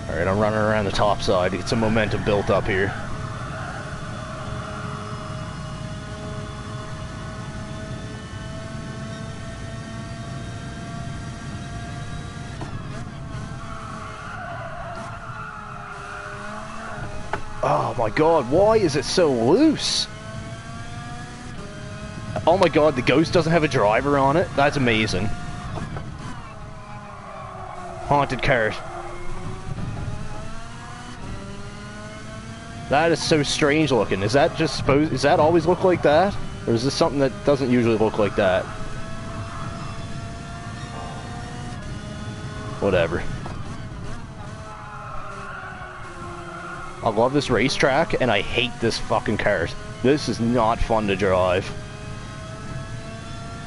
Alright, I'm running around the top side to get some momentum built up here. Oh my god, why is it so loose? Oh my god, the Ghost doesn't have a driver on it? That's amazing. Haunted cart. That is so strange looking. Is that just supposed... Is that always look like that? Or is this something that doesn't usually look like that? Whatever. I love this racetrack, and I hate this fucking cart. This is not fun to drive.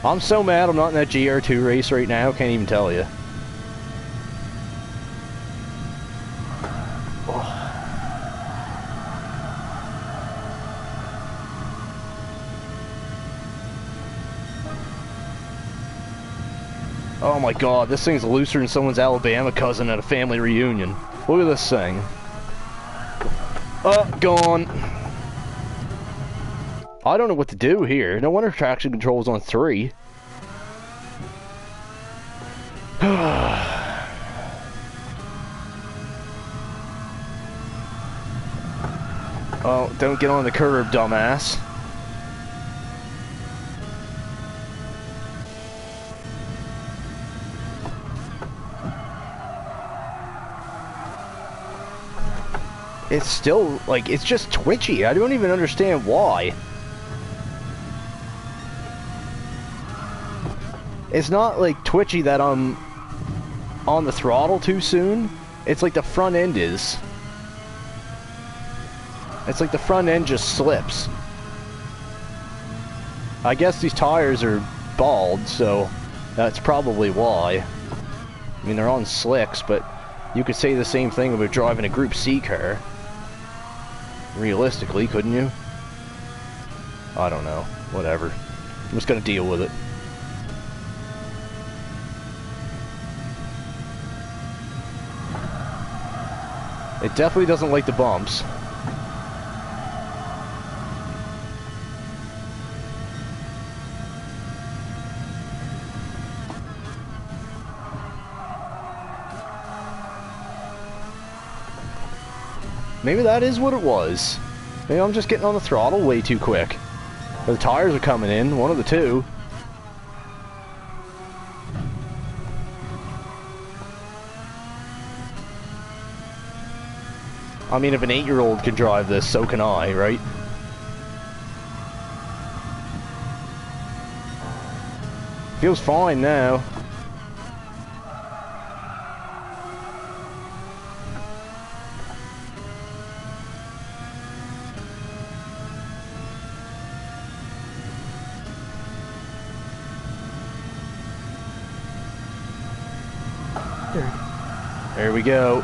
I'm so mad I'm not in that GR2 race right now, can't even tell you. Oh my god, this thing's looser than someone's Alabama cousin at a family reunion. Look at this thing. Gone. I don't know what to do here. No wonder traction control's on 3. Oh, don't get on the curb, dumbass. It's still, like, it's just twitchy. I don't even understand why. It's not, like, twitchy that I'm on the throttle too soon. It's like the front end is. It's like the front end just slips. I guess these tires are bald, so that's probably why. I mean, they're on slicks, but you could say the same thing about driving a Group C car. Realistically, couldn't you? I don't know. Whatever. I'm just gonna deal with it. It definitely doesn't like the bumps. Maybe that is what it was. Maybe I'm just getting on the throttle way too quick. Or the tires are coming in, one of the two. I mean, if an 8-year-old can drive this, so can I, right? Feels fine now. There we go.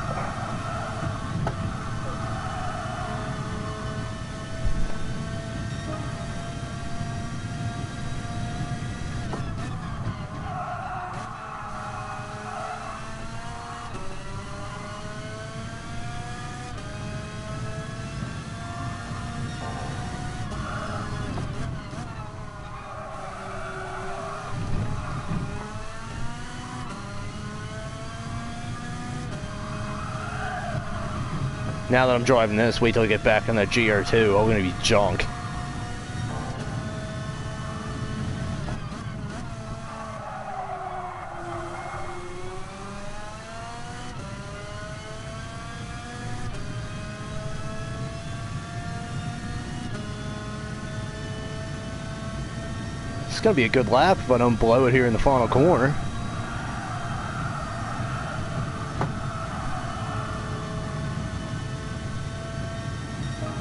Now that I'm driving this, wait till I get back on that GR2, I'm gonna be junk. It's gonna be a good lap if I don't blow it here in the final corner.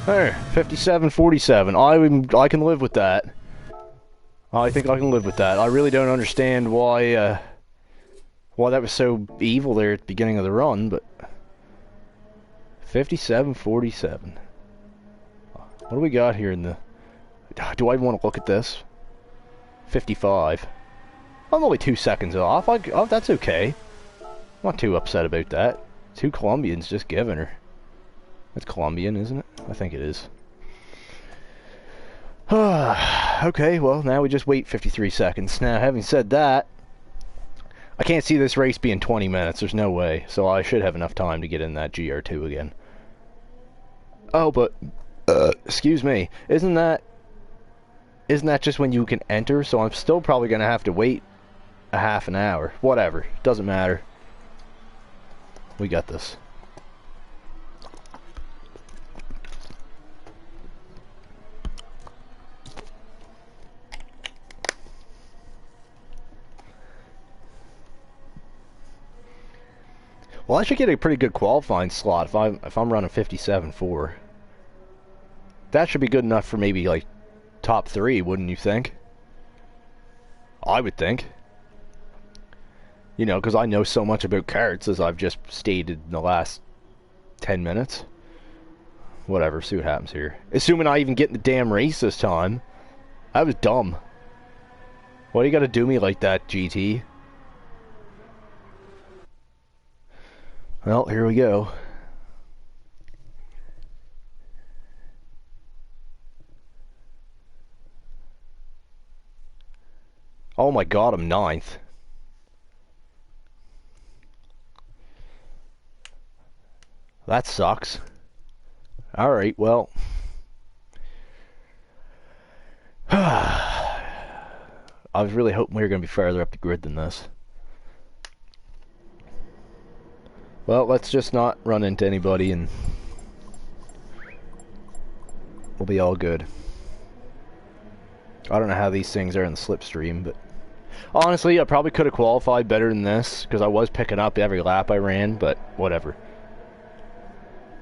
There, 57.47. I can live with that. I think I can live with that. I really don't understand why that was so evil there at the beginning of the run, but 57.47. What do we got here in the... Do I want to look at this? 55. I'm only 2 seconds off. Oh, that's okay. I'm not too upset about that. 2 Colombians just giving her. That's Colombian, isn't it? I think it is. Okay, well, now we just wait 53 seconds. Now, having said that, I can't see this race being 20 minutes. There's no way. So I should have enough time to get in that GR2 again. Oh, but excuse me. Isn't that just when you can enter? So I'm still probably gonna have to wait a half an hour. Whatever. Doesn't matter. We got this. Well, I should get a pretty good qualifying slot if I'm running 57.4. That should be good enough for maybe like top 3, wouldn't you think? I would think. You know, because I know so much about carts, as I've just stated in the last 10 minutes. Whatever, see what happens here. Assuming I even get in the damn race this time. That was dumb. Why do you gotta do me like that, GT? Well, here we go. Oh my god, I'm 9th. That sucks. Alright, well. I was really hoping we were going to be farther up the grid than this. Well, let's just not run into anybody and we'll be all good. I don't know how these things are in the slipstream, but honestly, I probably could have qualified better than this, because I was picking up every lap I ran, but whatever.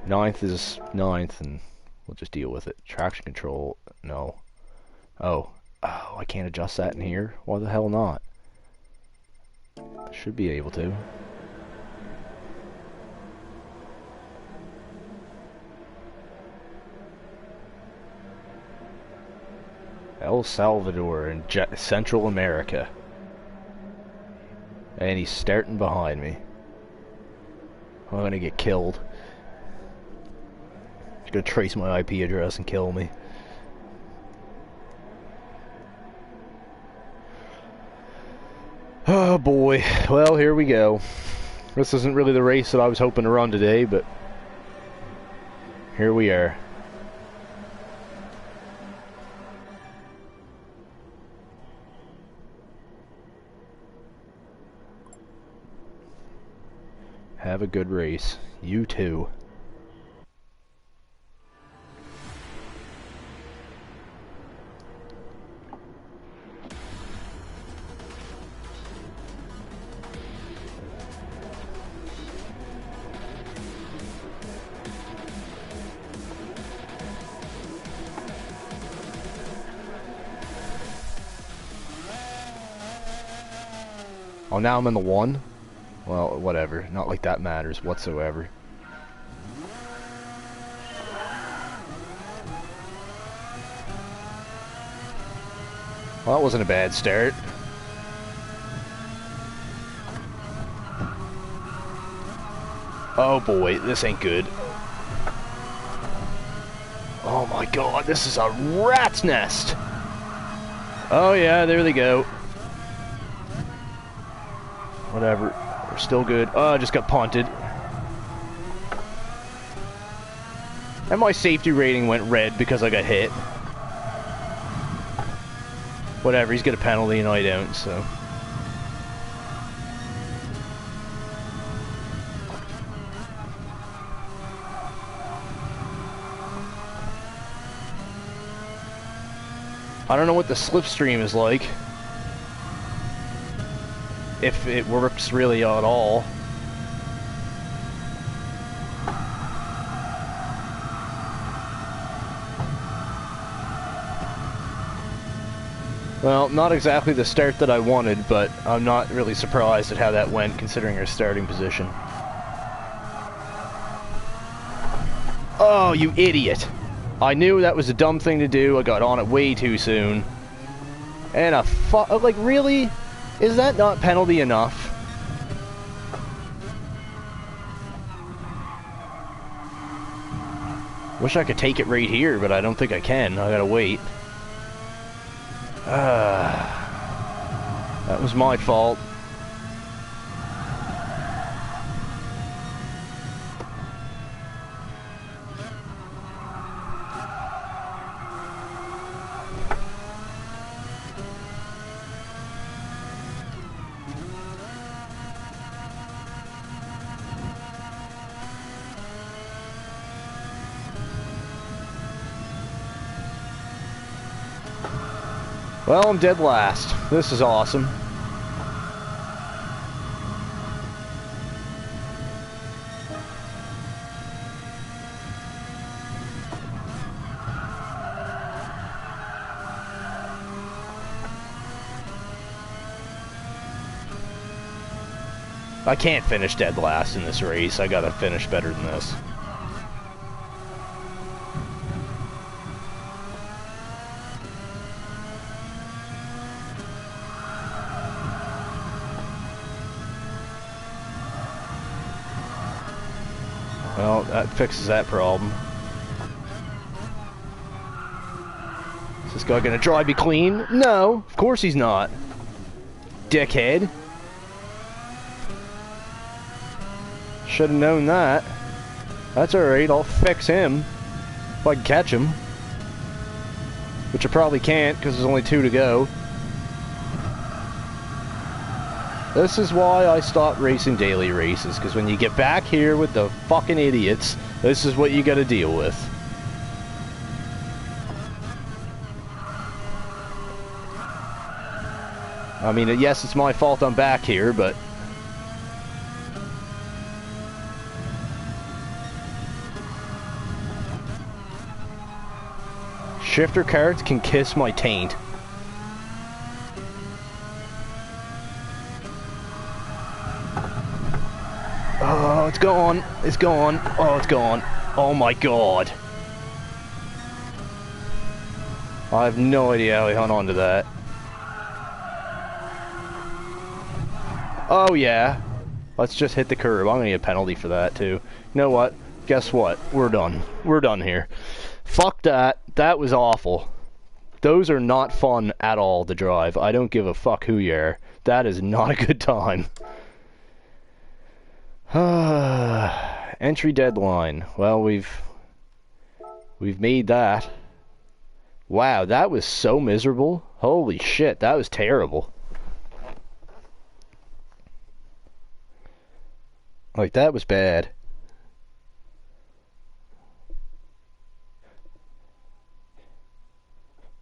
9th is 9th, and we'll just deal with it. Traction control, no. Oh, I can't adjust that in here? Why the hell not? Should be able to. El Salvador in Central America. And he's starting behind me. I'm gonna get killed. He's gonna trace my IP address and kill me. Oh boy. Well, here we go. This isn't really the race that I was hoping to run today, but here we are. Have a good race. You too. Oh, now I'm in the 1? Well, whatever. Not like that matters whatsoever. Well, that wasn't a bad start. Oh boy, this ain't good. Oh my god, this is a rat's nest! Oh yeah, there they go. Whatever. We're still good. Oh, I just got punted. And my safety rating went red because I got hit. Whatever, he's got a penalty and I don't, so. I don't know what the slipstream is like. If it works really at all. Well, not exactly the start that I wanted, but I'm not really surprised at how that went considering our starting position. Oh, you idiot! I knew that was a dumb thing to do. I got on it way too soon. And like, really? Is that not penalty enough? Wish I could take it right here, but I don't think I can. I gotta wait. That was my fault. Well, I'm dead last. This is awesome. I can't finish dead last in this race. I gotta finish better than this. Well, that fixes that problem. Is this guy gonna drive me clean? No, of course he's not. Dickhead. Should have known that. That's alright, I'll fix him. If I can catch him. Which I probably can't, because there's only 2 to go. This is why I stopped racing daily races, because when you get back here with the fucking idiots, this is what you gotta deal with. I mean, yes, it's my fault I'm back here, but... Shifter carts can kiss my taint. Oh, it's gone. It's gone. Oh, it's gone. Oh my god. I have no idea how he hung on to that. Oh yeah. Let's just hit the curb. I'm gonna get a penalty for that too. You know what? Guess what? We're done. We're done here. Fuck that. That was awful. Those are not fun at all to drive. I don't give a fuck who you are. That is not a good time. Entry deadline. Well, we've made that. Wow, that was so miserable. Holy shit, that was terrible. Like, that was bad.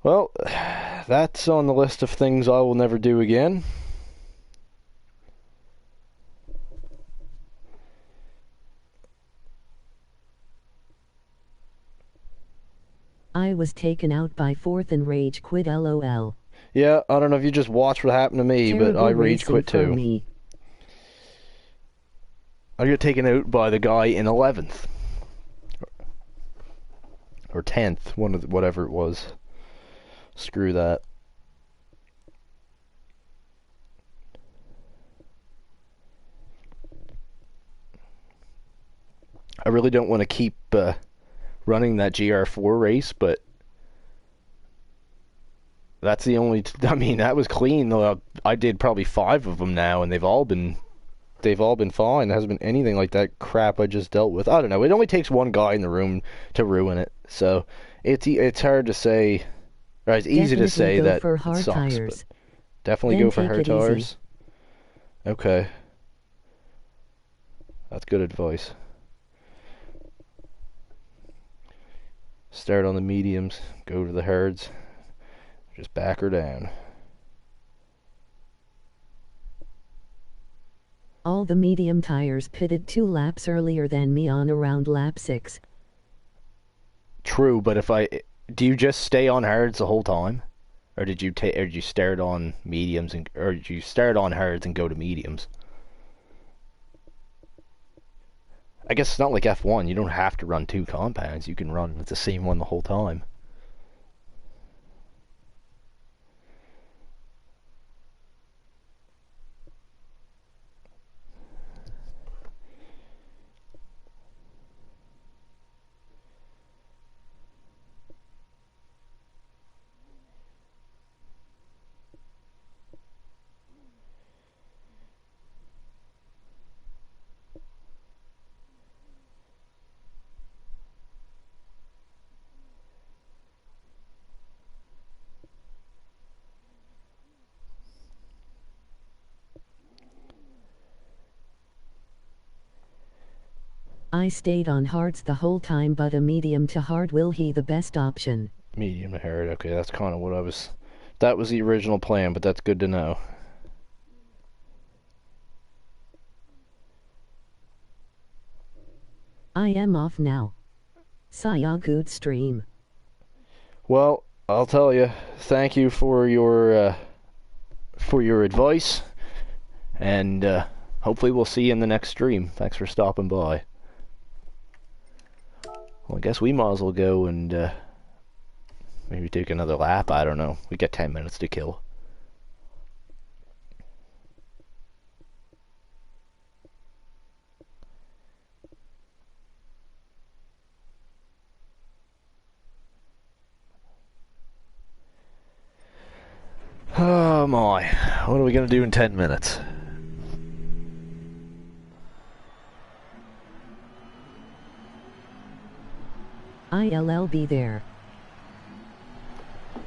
Well, that's on the list of things I will never do again. I was taken out by fourth and rage quit LOL. Yeah, I don't know if you just watched what happened to me, but I rage quit too. Me. I got taken out by the guy in 11th. Or 10th, whatever it was. Screw that. I really don't want to keep running that GR4 race, but that's the only... I mean, that was clean. I did probably 5 of them now, and they've all been fine. There hasn't been anything like that crap I just dealt with. I don't know. It only takes one guy in the room to ruin it, so it's hard to say... Or it's easy to say that it sucks, but definitely go for hard tires. Okay. That's good advice. Start on the mediums, go to the hards, just back her down. All the medium tires pitted 2 laps earlier than me on around lap 6. True, but do you just stay on hards the whole time? Or did you start on mediums or did you start on hards and go to mediums? I guess it's not like F1. You don't have to run 2 compounds. You can run the same one the whole time. I stayed on hards the whole time, but a medium to hard will he the best option. Medium to hard, okay, that's kind of what I was That was the original plan, but that's good to know. I am off now. Saya good stream. Well, I'll tell you, thank you for your advice, and hopefully we'll see you in the next stream. Thanks for stopping by. Well, I guess we might as well go and maybe take another lap. I don't know. We got 10 minutes to kill. Oh my, what are we going to do in 10 minutes? I'll be there.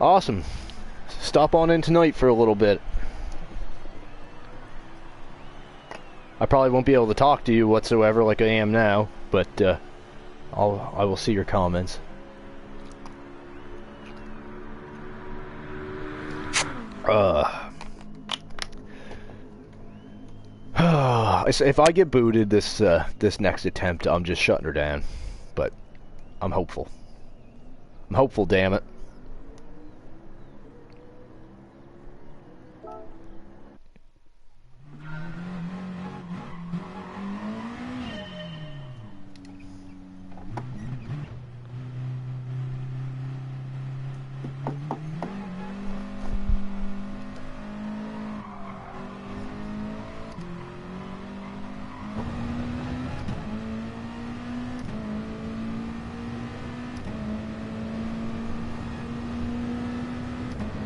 Awesome. Stop on in tonight for a little bit. I probably won't be able to talk to you whatsoever like I am now, but I will see your comments. If I get booted this next attempt, I'm just shutting her down. But I'm hopeful. I'm hopeful, damn it.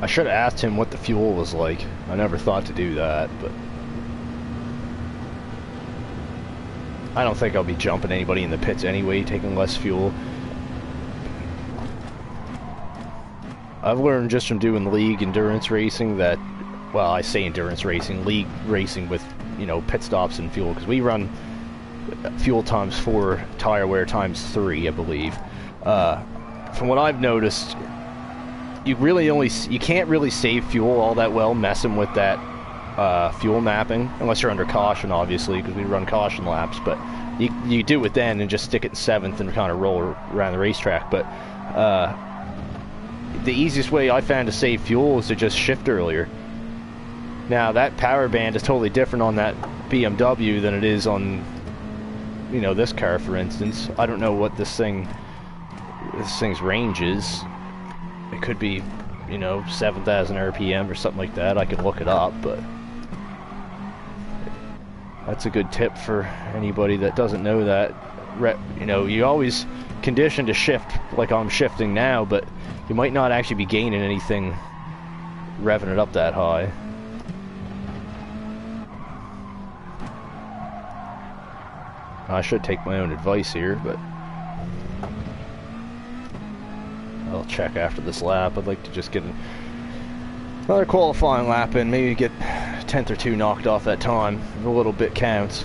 I should have asked him what the fuel was like. I never thought to do that, but I don't think I'll be jumping anybody in the pits anyway, taking less fuel. I've learned just from doing league endurance racing that, well, I say endurance racing, league racing with, you know, pit stops and fuel, because we run fuel times 4, tire wear times 3, I believe. From what I've noticed, you can't really save fuel all that well messing with that fuel mapping, unless you're under caution, obviously, because we run caution laps. But you do it then and just stick it in 7th and kind of roll around the racetrack. But the easiest way I found to save fuel is to just shift earlier. Now that power band is totally different on that BMW than it is on, you know, this car, for instance. I don't know what this thing's range is. It could be, you know, 7,000 RPM or something like that. I could look it up, but that's a good tip for anybody that doesn't know that. You know, you always condition to shift like I'm shifting now, but you might not actually be gaining anything revving it up that high. I should take my own advice here, but I'll check after this lap. I'd like to just get another qualifying lap in, maybe get a 10th or 2 knocked off that time. A little bit counts.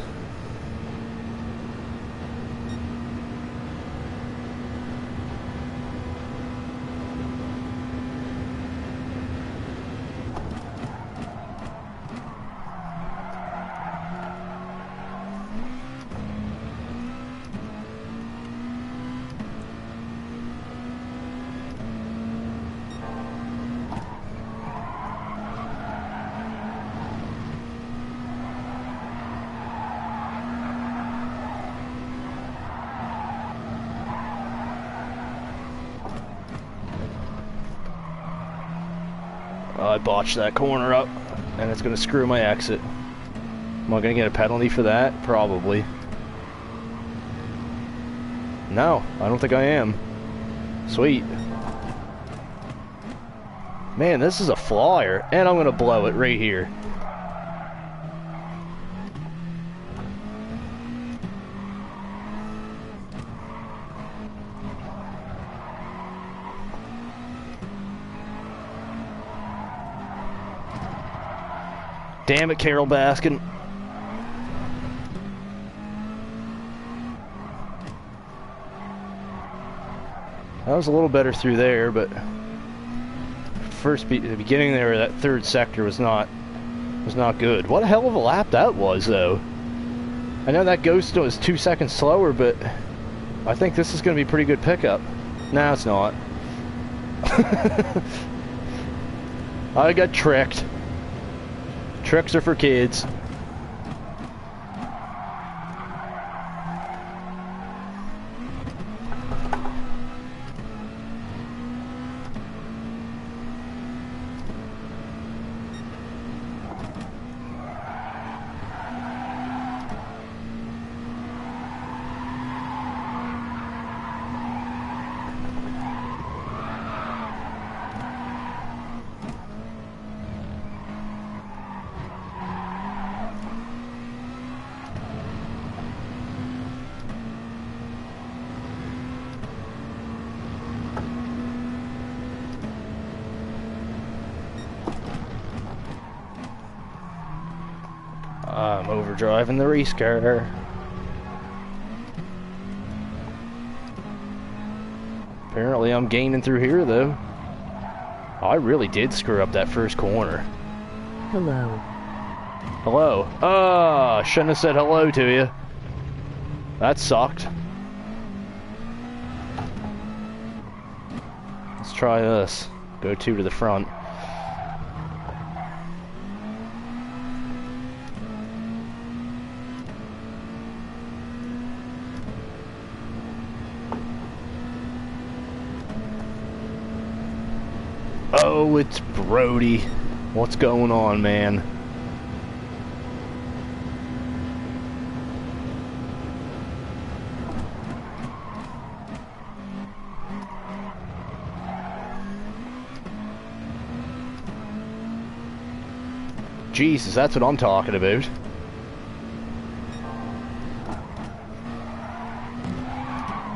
I botched that corner up, and it's going to screw my exit. Am I going to get a penalty for that? Probably. No, I don't think I am. Sweet. Man, this is a flyer, and I'm going to blow it right here. Damn it, Carol Baskin. That was a little better through there, but the beginning there, that third sector was not good. What a hell of a lap that was, though. I know that Ghost was 2 seconds slower, but I think this is going to be a pretty good pickup. No, it's not. I got tricked. Tricks are for kids. I'm overdriving the race car. Apparently I'm gaining through here, though. I really did screw up that first corner. Hello. Hello. Oh, shouldn't have said hello to you. That sucked. Let's try this. Go two to the front. Oh, it's Brody. What's going on, man? Jesus, that's what I'm talking about.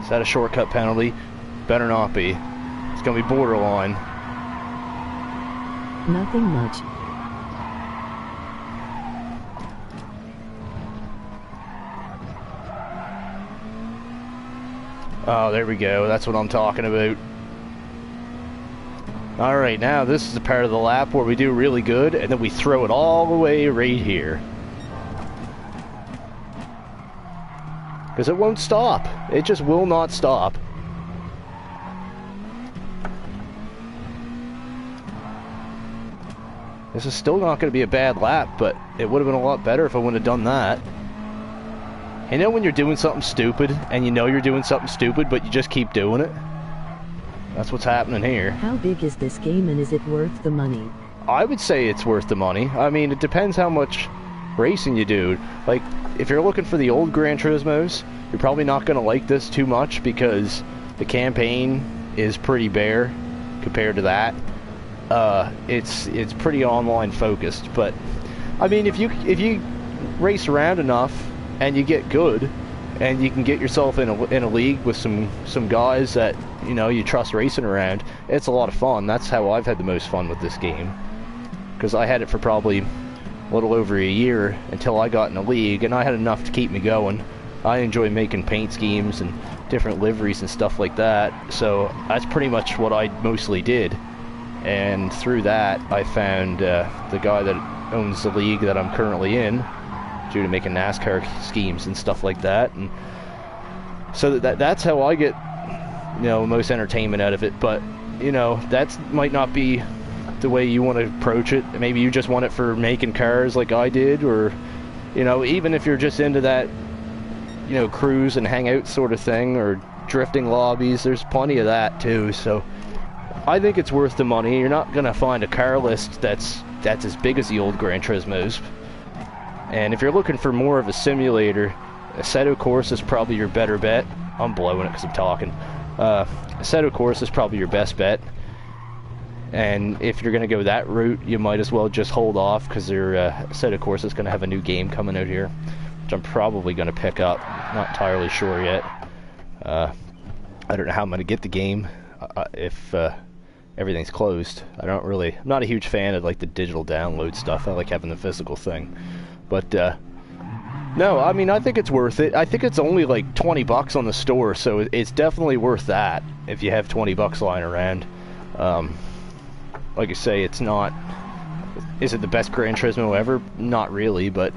Is that a shortcut penalty? Better not be. It's gonna be borderline. Nothing much. Oh, there we go. That's what I'm talking about. Alright, now this is the part of the lap where we do really good, and then we throw it all the way right here. Because it won't stop. It just will not stop. This is still not going to be a bad lap, but it would have been a lot better if I wouldn't have done that. You know when you're doing something stupid, and you know you're doing something stupid, but you just keep doing it? That's what's happening here. How big is this game, and is it worth the money? I would say it's worth the money. I mean, it depends how much racing you do. Like, if you're looking for the old Gran Turismos, you're probably not going to like this too much because the campaign is pretty bare compared to that. It's pretty online focused, but I mean, if you race around enough and you get good and you can get yourself in a league with some guys that you know you trust racing around, it's a lot of fun. That's how I've had the most fun with this game, because I had it for probably a little over a year until I got in a league, and I had enough to keep me going. I enjoy making paint schemes and different liveries and stuff like that, so that's pretty much what I mostly did. And through that, I found the guy that owns the league that I'm currently in, due to making NASCAR schemes and stuff like that. And so that's how I get, you know, most entertainment out of it. But you know, that might not be the way you want to approach it. Maybe you just want it for making cars like I did, or you know, even if you're just into that, you know, cruise and hang out sort of thing, or drifting lobbies. There's plenty of that too. So I think it's worth the money. You're not gonna find a car list that's as big as the old Gran Turismos. And if you're looking for more of a simulator, Assetto Corsa is probably your better bet. I'm blowing it because I'm talking. Assetto Corsa is probably your best bet. And if you're gonna go that route, you might as well just hold off, because Assetto Corsa is gonna have a new game coming out here, which I'm probably gonna pick up. Not entirely sure yet. I don't know how I'm gonna get the game if everything's closed. I'm not a huge fan of like the digital download stuff. I like having the physical thing. But no, I mean, I think it's worth it. I think it's only like 20 bucks on the store, so it's definitely worth that if you have 20 bucks lying around. like I say, it's not. Is it the best Gran Turismo ever? Not really, but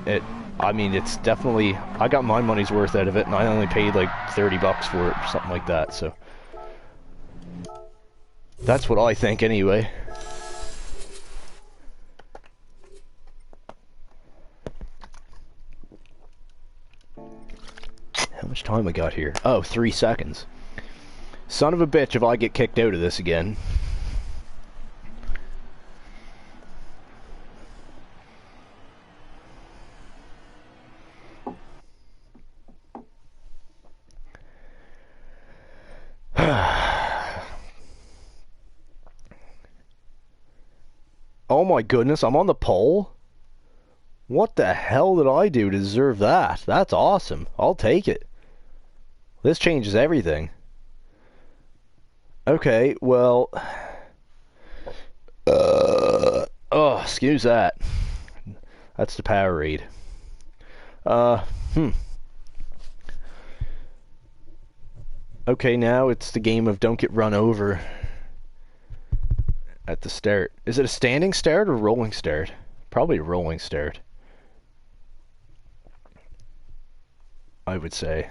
I mean, it's definitely. I got my money's worth out of it, and I only paid like $30 for it, or something like that. So that's what I think, anyway. How much time I got here? Oh, 3 seconds. Son of a bitch if I get kicked out of this again. Oh my goodness, I'm on the pole? What the hell did I do to deserve that? That's awesome. I'll take it. This changes everything. Okay, well... oh, excuse that. That's the Powerade. Okay, now it's the game of don't get run over at the start. Is it a standing start or rolling start? Probably a rolling start, I would say.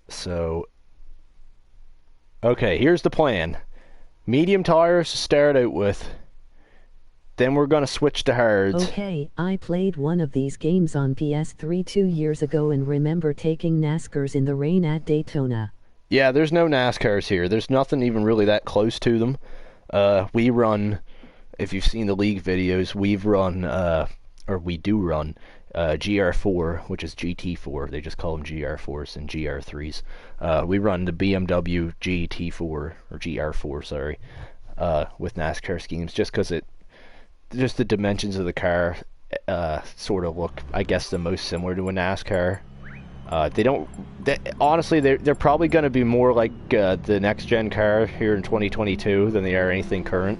So, okay, here's the plan. Medium tires to start out with. Then we're going to switch to hards. Okay, I played one of these games on PS3 2 years ago and remember taking Nascars in the rain at Daytona. Yeah, there's no NASCARs here. There's nothing even really that close to them. We run, if you've seen the league videos, we do run GR4, which is GT4. They just call them GR4s and GR3s. We run the BMW GT4, or GR4, sorry, with NASCAR schemes, just because just the dimensions of the car sort of look, I guess, the most similar to a NASCAR. Honestly, they're probably going to be more like the next gen car here in 2022 than they are anything current.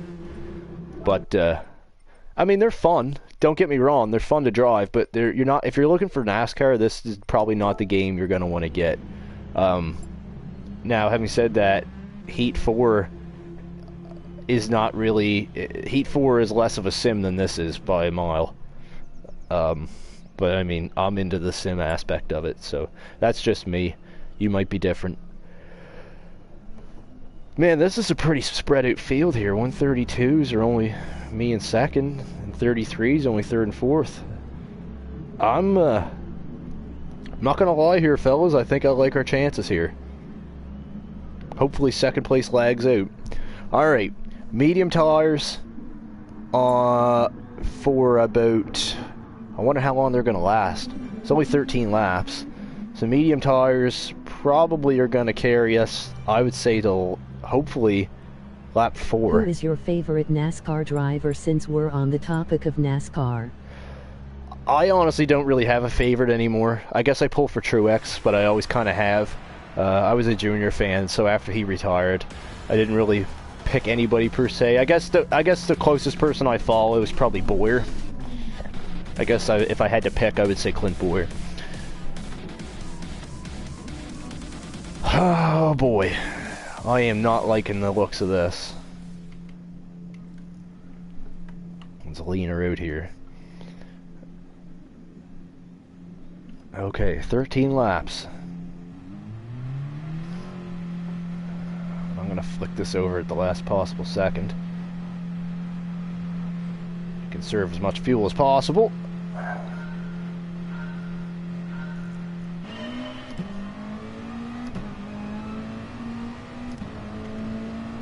But I mean, they're fun. Don't get me wrong, they're fun to drive. But you're not. If you're looking for NASCAR, this is probably not the game you're going to want to get. Now, having said that, Heat 4 is not really. Heat 4 is less of a sim than this is by a mile. But I mean, I'm into the sim aspect of it, so that's just me. You might be different. Man, this is a pretty spread out field here. 132s are only me in second, and 33s only third and fourth. I'm not gonna lie here, fellas. I think I like our chances here. Hopefully second place lags out. Alright, medium tires for about... I wonder how long they're going to last. It's only 13 laps. So medium tires probably are going to carry us, I would say, till hopefully lap 4. Who is your favorite NASCAR driver since we're on the topic of NASCAR? I honestly don't really have a favorite anymore. I guess I pull for Truex, but I always kind of have. I was a junior fan, so after he retired, I didn't really pick anybody per se. I guess the closest person I follow is probably Bowyer. I guess if I had to pick, I would say Clint Bowyer. Oh boy, I am not liking the looks of this. Let's lean her out here. Okay, 13 laps. I'm gonna flick this over at the last possible second. Conserve as much fuel as possible.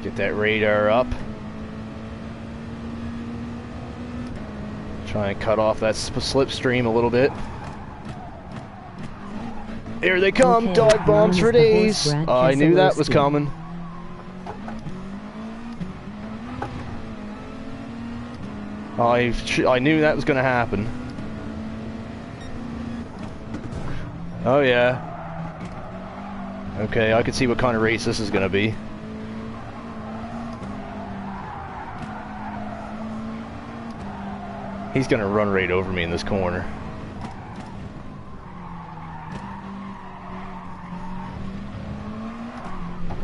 Get that radar up. Try and cut off that slipstream a little bit. Here they come, Okay, dive bombs for days. I knew that was coming. I knew that was going to happen. Oh yeah. Okay, I can see what kind of race this is going to be. He's going to run right over me in this corner.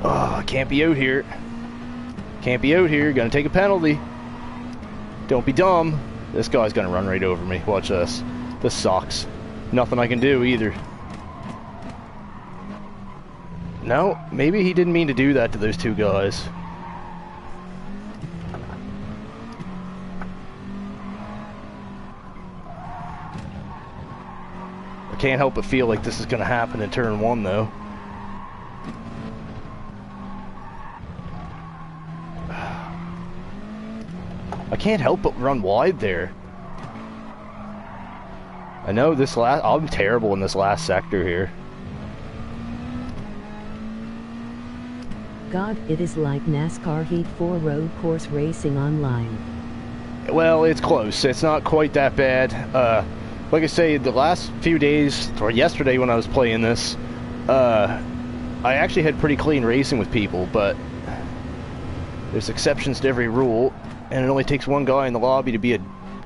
Oh, I can't be out here. Can't be out here. Gonna take a penalty. Don't be dumb. This guy's gonna run right over me. Watch this. This sucks. Nothing I can do either. No, maybe he didn't mean to do that to those two guys. I can't help but feel like this is gonna happen in turn 1 though. I can't help but run wide there. I know this last... I'm terrible in this last sector here. God, it is like NASCAR Heat 4 road course racing online. Well, it's close. It's not quite that bad. Like I say, the last few days, or yesterday when I was playing this, I actually had pretty clean racing with people, but there's exceptions to every rule, and it only takes one guy in the lobby to be a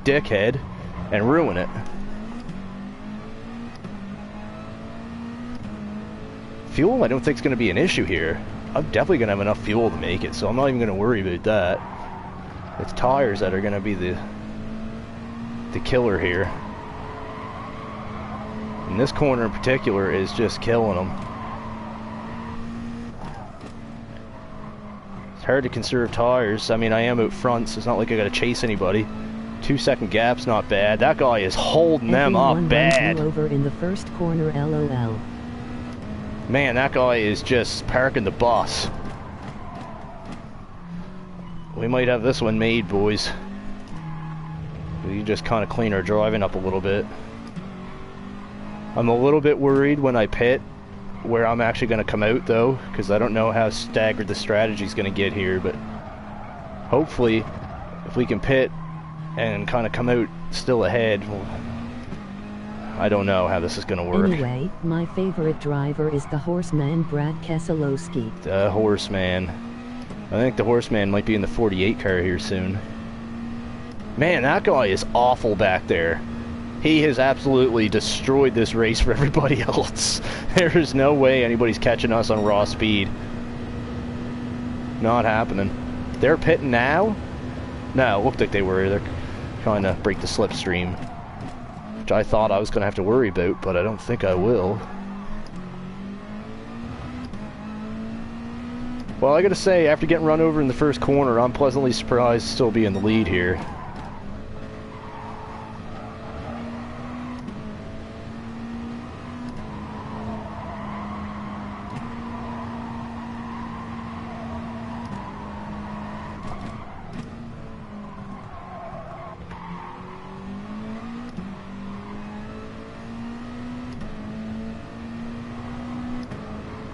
dickhead and ruin it. Fuel, I don't think is going to be an issue here. I'm definitely going to have enough fuel to make it, so I'm not even going to worry about that. It's tires that are going to be the killer here. And this corner in particular is just killing them. It's hard to conserve tires. I mean, I am out front, so it's not like I got to chase anybody. 2-second gap's not bad. That guy is holding them up bad. Over in the first corner, LOL. Man, that guy is just parking the bus. We might have this one made, boys. We just kind of clean our driving up a little bit. I'm a little bit worried when I pit where I'm actually going to come out, though, because I don't know how staggered the strategy's going to get here, but hopefully, if we can pit and kind of come out still ahead, I don't know how this is going to work. Anyway, my favorite driver is the Horseman Brad Keselowski. The Horseman. I think the Horseman might be in the 48 car here soon. Man, that guy is awful back there. He has absolutely destroyed this race for everybody else. There's no way anybody's catching us on raw speed. Not happening. They're pitting now? No, it looked like they were. They're trying to break the slipstream, which I thought I was going to have to worry about, but I don't think I will. Well, I gotta say, after getting run over in the first corner, I'm pleasantly surprised to still be in the lead here.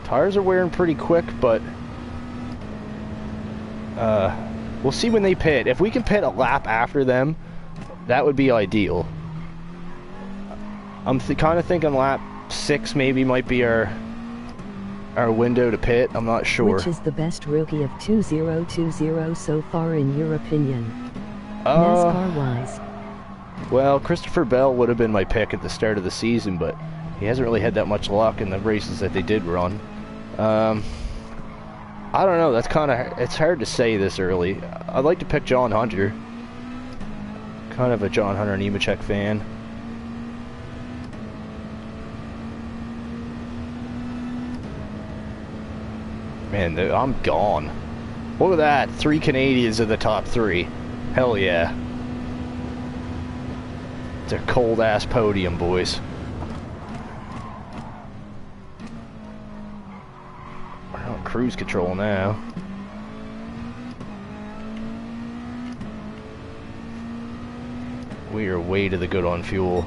Tires are wearing pretty quick, but we'll see when they pit. If we can pit a lap after them, that would be ideal. I'm kind of thinking lap 6 maybe might be our window to pit. I'm not sure. Which is the best rookie of 2020 so far in your opinion? NASCAR-wise. Well, Christopher Bell would have been my pick at the start of the season, but he hasn't really had that much luck in the races that they did run. I don't know, that's kind of, it's hard to say this early. I'd like to pick John Hunter. Kind of a John Hunter Nemechek fan. Man, I'm gone. Look at that, 3 Canadians in the top 3. Hell yeah. It's a cold-ass podium, boys. Cruise control now. We are way to the good on fuel,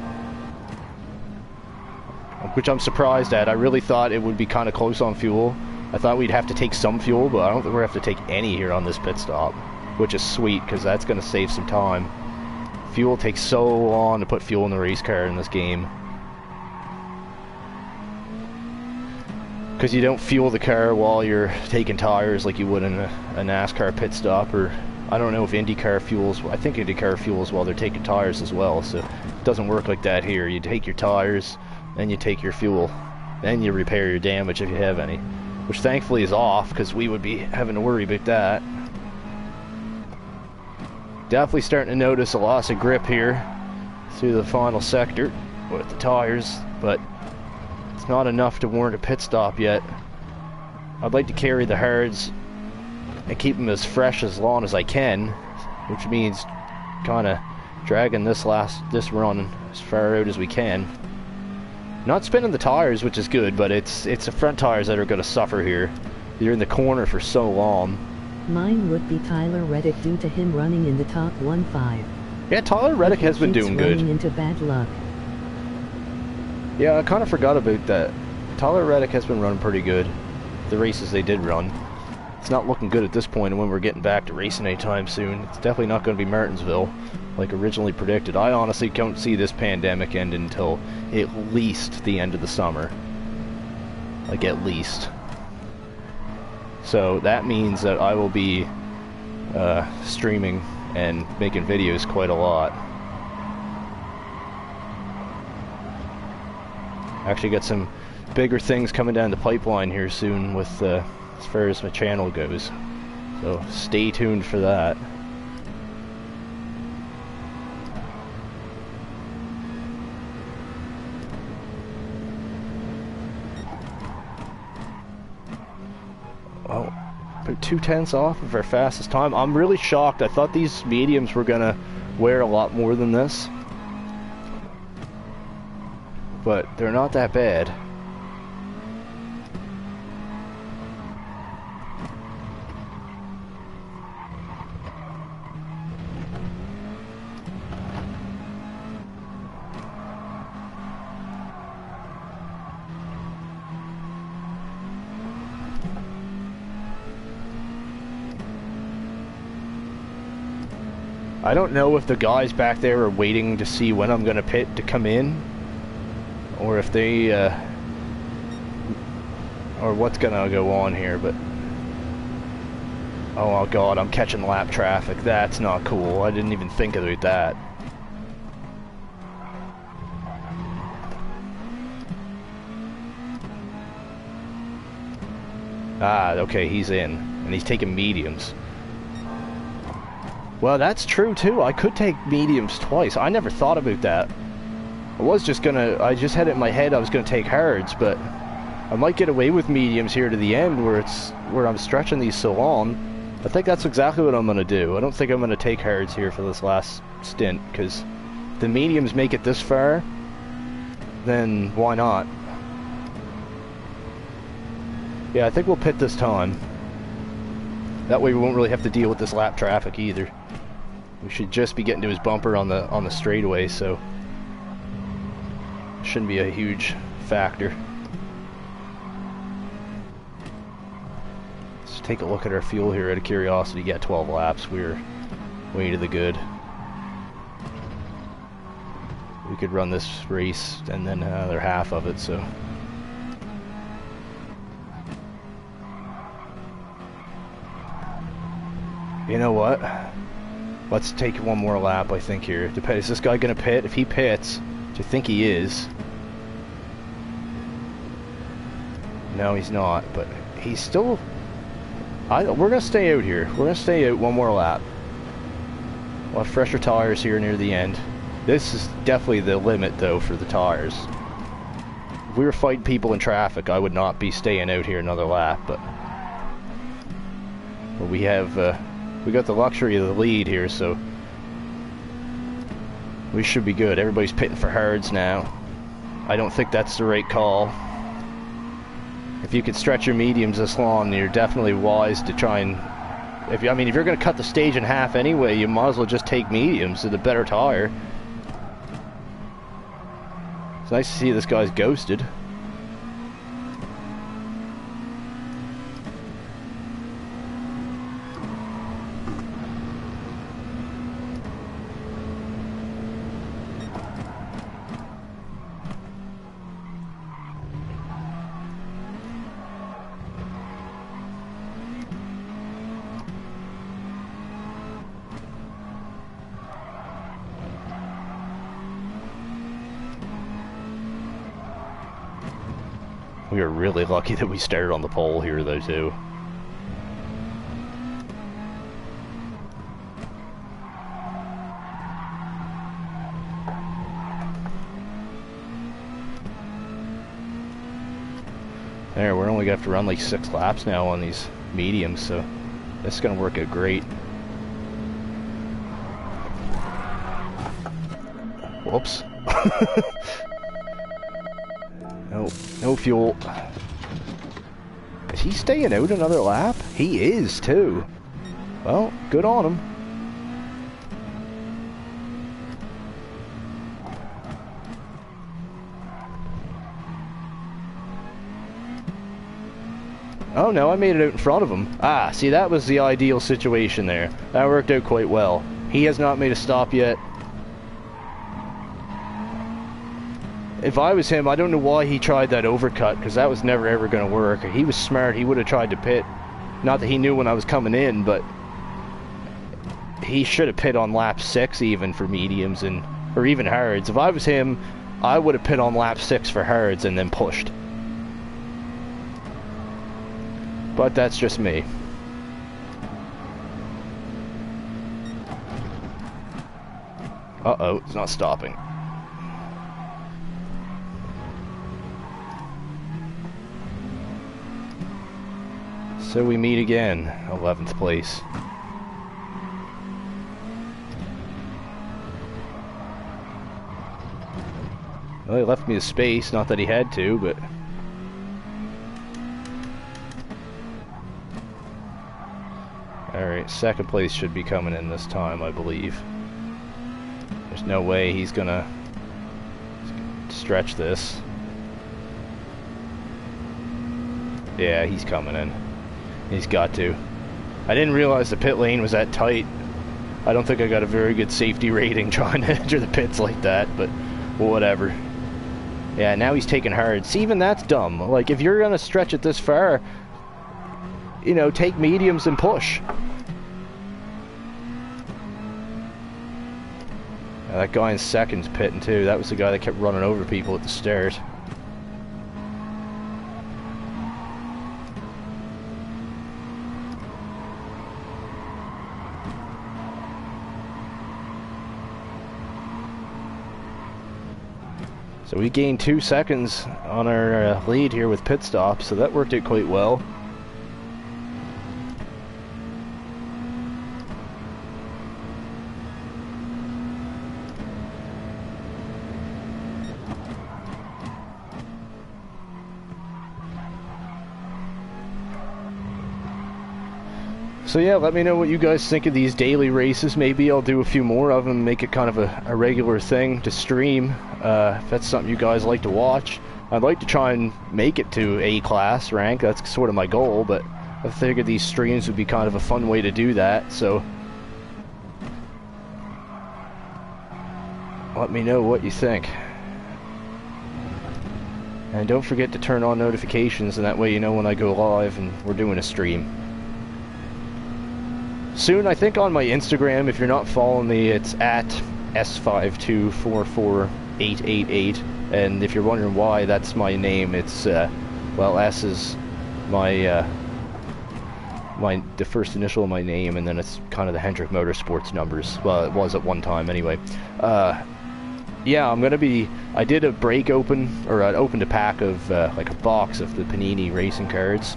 which I'm surprised at. I really thought it would be kind of close on fuel. I thought we'd have to take some fuel, but I don't think we're going to have to take any here on this pit stop, which is sweet because that's going to save some time. Fuel takes so long to put fuel in the race car in this game. Because you don't fuel the car while you're taking tires like you would in a NASCAR pit stop, or I don't know if IndyCar fuels. I think IndyCar fuels while they're taking tires as well, so it doesn't work like that here. You take your tires, then you take your fuel, then you repair your damage if you have any, which thankfully is off because we would be having to worry about that. Definitely starting to notice a loss of grip here through the final sector with the tires, but it's not enough to warrant a pit stop yet. I'd like to carry the hards and keep them as fresh as long as I can, which means kind of dragging this run as far out as we can. Not spinning the tires, which is good, but it's the front tires that are going to suffer here. You're in the corner for so long. Mine would be Tyler Reddick due to him running in the top 1-5. Yeah, Tyler Reddick has been doing good. Running into bad luck. Yeah, I kind of forgot about that. Tyler Reddick has been running pretty good. The races they did run. It's not looking good at this point when we're getting back to racing anytime soon. It's definitely not going to be Martinsville like originally predicted. I honestly don't see this pandemic end until at least the end of the summer. Like at least. So that means that I will be streaming and making videos quite a lot. Actually got some bigger things coming down the pipeline here soon with as far as my channel goes. So stay tuned for that. Oh, about 2/10 off of our fastest time. I'm really shocked. I thought these mediums were gonna wear a lot more than this, but they're not that bad. I don't know if the guys back there are waiting to see when I'm going to pit to come in, or if they, or what's going to go on here, but, oh god, I'm catching lap traffic. That's not cool. I didn't even think about that. Ah, okay, he's in, and he's taking mediums. Well, that's true too. I could take mediums twice. I never thought about that. I just had it in my head I was gonna take hards, but I might get away with mediums here to the end where I'm stretching these so long. I think that's exactly what I'm gonna do. I don't think I'm gonna take hards here for this last stint, because if the mediums make it this far, then why not? Yeah, I think we'll pit this time. That way we won't really have to deal with this lap traffic either. We should just be getting to his bumper on the straightaway, so shouldn't be a huge factor. Let's take a look at our fuel here out of curiosity. Yeah, 12 laps. We're way to the good. We could run this race and then another half of it, so. You know what? Let's take one more lap, I think, here. Is this guy going to pit? If he pits, which I think he is. No, he's not, but he's still... we're going to stay out here. We're going to stay out one more lap. We'll have fresher tires here near the end. This is definitely the limit, though, for the tires. If we were fighting people in traffic, I would not be staying out here another lap, but we have... we got the luxury of the lead here, so we should be good. Everybody's pitting for hards now. I don't think that's the right call. If you could stretch your mediums this long, you're definitely wise to try and... if you're going to cut the stage in half anyway, you might as well just take mediums. They're the better tire. It's nice to see this guy's ghosted. We are really lucky that we started on the pole here, though, too. There, we're only gonna have to run like 6 laps now on these mediums, so this is gonna work out great. Whoops. No fuel. Is he staying out another lap? He is too. Well, good on him. Oh no, I made it out in front of him. Ah, see, that was the ideal situation there. That worked out quite well. He has not made a stop yet. If I was him, I don't know why he tried that overcut, because that was never ever going to work. He was smart, he would have tried to pit. Not that he knew when I was coming in, but he should have pit on lap 6 even for mediums, or even hards. If I was him, I would have pit on lap 6 for hards and then pushed. But that's just me. Uh-oh, it's not stopping. So we meet again, 11th place. Well, he left me the space, not that he had to, but... Alright, 2nd place should be coming in this time, I believe. There's no way he's gonna stretch this. Yeah, he's coming in. He's got to. I didn't realize the pit lane was that tight. I don't think I got a very good safety rating trying to enter the pits like that, but well, whatever. Yeah, now he's taking hard. See, even that's dumb. Like, if you're gonna stretch it this far, you know, take mediums and push. Yeah, that guy in 2nd's pitting too. That was the guy that kept running over people at the start. So we gained 2 seconds on our lead here with pit stop, so that worked out quite well. So yeah, let me know what you guys think of these daily races. Maybe I'll do a few more of them, make it kind of a regular thing to stream. If that's something you guys like to watch. I'd like to try and make it to A-class rank. That's sort of my goal, but I figured these streams would be kind of a fun way to do that, so let me know what you think. And don't forget to turn on notifications, and that way you know when I go live and we're doing a stream. Soon, I think on my Instagram, if you're not following me, it's at S5244888, and if you're wondering why that's my name, it's, well, S is my, the first initial of my name, and then it's kind of the Hendrick Motorsports numbers. Well, it was at one time, anyway. Yeah, I'm gonna be, I did a break open, or I opened a pack of, like a box of the Panini racing cards.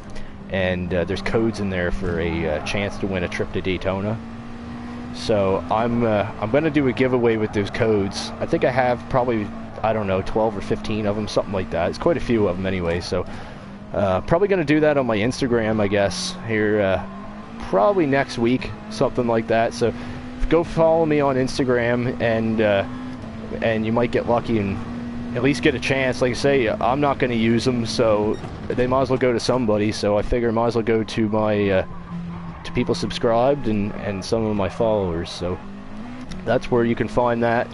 And there's codes in there for a chance to win a trip to Daytona. So I'm gonna do a giveaway with those codes. I think I have probably, I don't know, 12 or 15 of them, something like that. It's quite a few of them anyway. So probably gonna do that on my Instagram, I guess, here probably next week, something like that. So go follow me on Instagram, and you might get lucky and at least get a chance. Like I say, I'm not going to use them, so they might as well go to somebody. So I figure I might as well go to my to people subscribed and some of my followers. So that's where you can find that.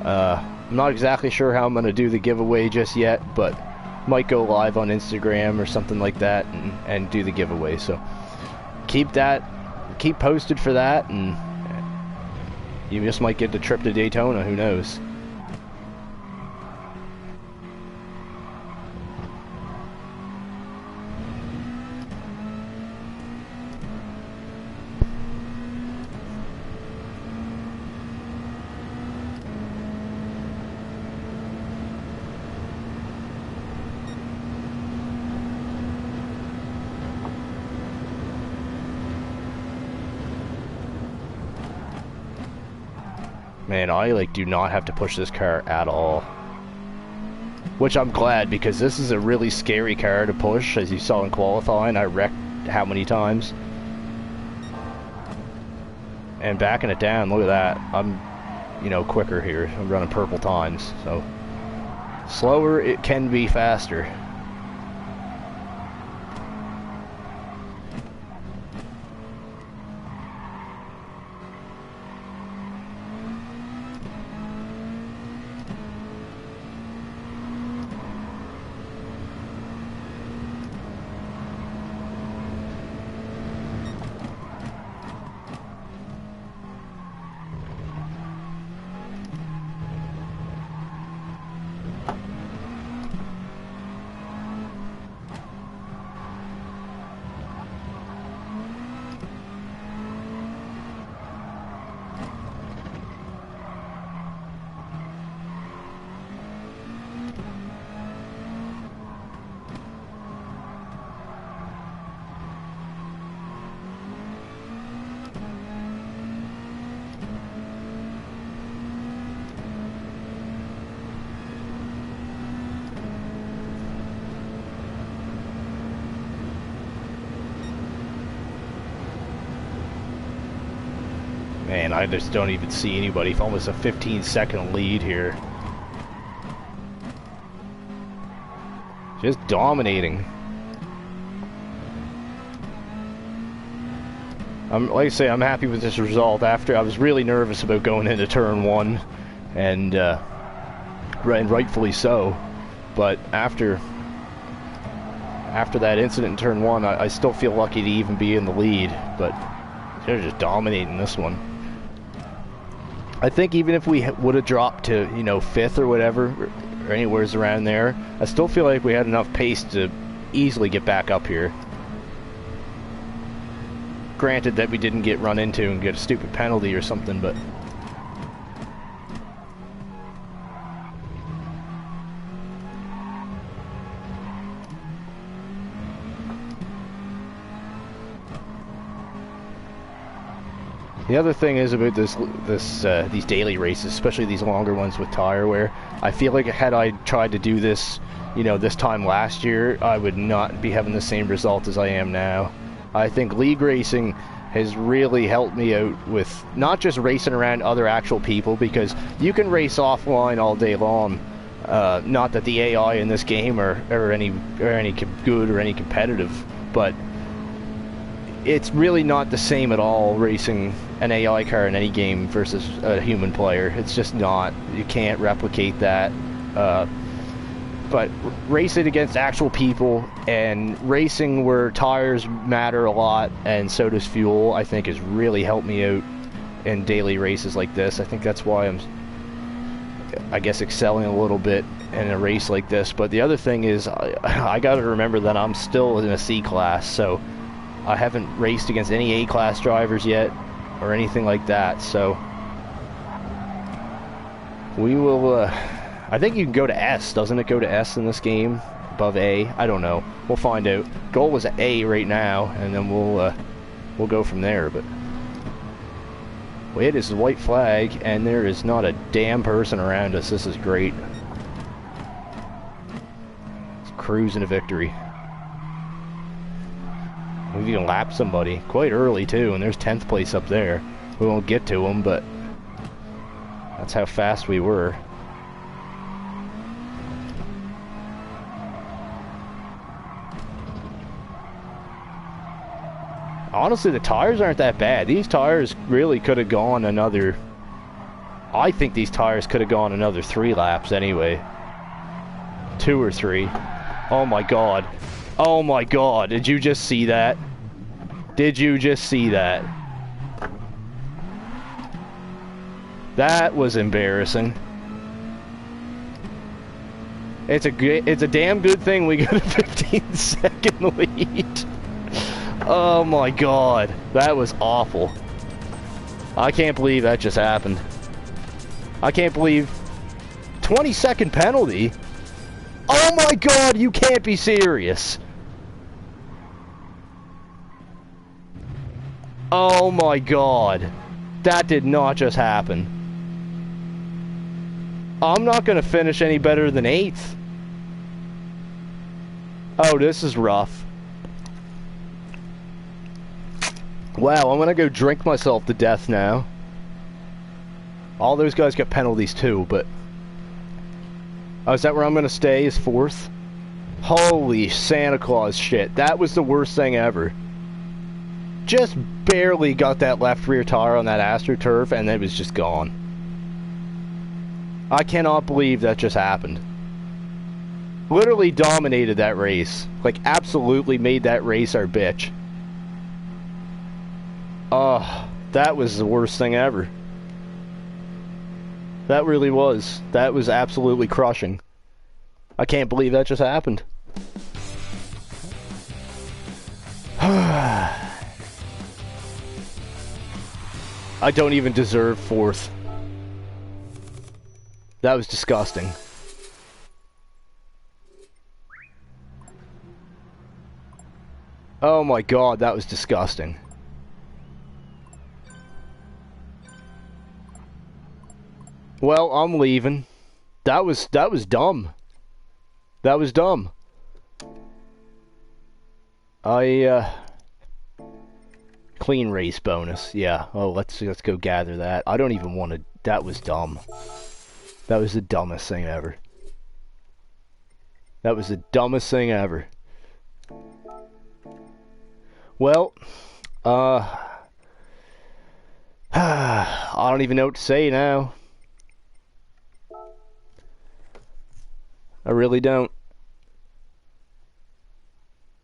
I'm not exactly sure how I'm going to do the giveaway just yet, but might go live on Instagram or something like that and do the giveaway. So keep posted for that, and you just might get the trip to Daytona. Who knows? Man, I like do not have to push this car at all. Which I'm glad, because this is a really scary car to push, as you saw in qualifying. I wrecked how many times. And backing it down, look at that. I'm, you know, quicker here. I'm running purple times, so slower it can be faster. Man, I just don't even see anybody. Almost a 15-second lead here. Just dominating. Like I say, I'm happy with this result. After I was really nervous about going into turn 1, and rightfully so. But after that incident in turn 1, I still feel lucky to even be in the lead. But they're just dominating this one. I think even if we would have dropped to, you know, 5th or whatever, or anywhere around there, I still feel like we had enough pace to easily get back up here. Granted that we didn't get run into and get a stupid penalty or something, but... The other thing is about these daily races, especially these longer ones with tire wear. I feel like had I tried to do this, you know, this time last year, I would not be having the same result as I am now. I think league racing has really helped me out with not just racing around other actual people, because you can race offline all day long. Not that the AI in this game are any good or any competitive, but it's really not the same at all racing an AI car in any game versus a human player. It's just not. You can't replicate that. But race it against actual people, and racing where tires matter a lot and so does fuel, I think has really helped me out in daily races like this. I think that's why I'm, I guess, excelling a little bit in a race like this. But the other thing is, I got to remember that I'm still in a C class, so I haven't raced against any A class drivers yet or anything like that. So we will. I think you can go to S, doesn't it? Go to S in this game above A. I don't know. We'll find out. Goal was A right now, and then we'll go from there. But well, it is a white flag, and there is not a damn person around us. This is great. It's cruising to victory. We've even lapped somebody quite early too, and there's 10th place up there. We won't get to them, but that's how fast we were. Honestly, the tires aren't that bad. These tires really could have gone another... I think these tires could have gone another 3 laps anyway. 2 or 3. Oh my god. Oh my god, did you just see that? Did you just see that? That was embarrassing. It's a damn good thing we got a 15-second lead. Oh my god, that was awful. I can't believe that just happened. I can't believe 20-second penalty. Oh my god, you can't be serious. Oh my god. That did not just happen. I'm not going to finish any better than 8th. Oh, this is rough. Wow, I'm going to go drink myself to death now. All those guys got penalties too, but... Oh, is that where I'm going to stay, is 4th? Holy Santa Claus shit. That was the worst thing ever. Just barely got that left rear tire on that AstroTurf, and it was just gone. I cannot believe that just happened. Literally dominated that race. Like, absolutely made that race our bitch. Oh, that was the worst thing ever. That really was. That was absolutely crushing. I can't believe that just happened. I don't even deserve 4th. That was disgusting. Oh my god, that was disgusting. Well, I'm leaving. That was dumb. That was dumb. Clean race bonus. Yeah. Oh, let's go gather that. I don't even want to. That was dumb. That was the dumbest thing ever. That was the dumbest thing ever. Well, I don't even know what to say now. I really don't.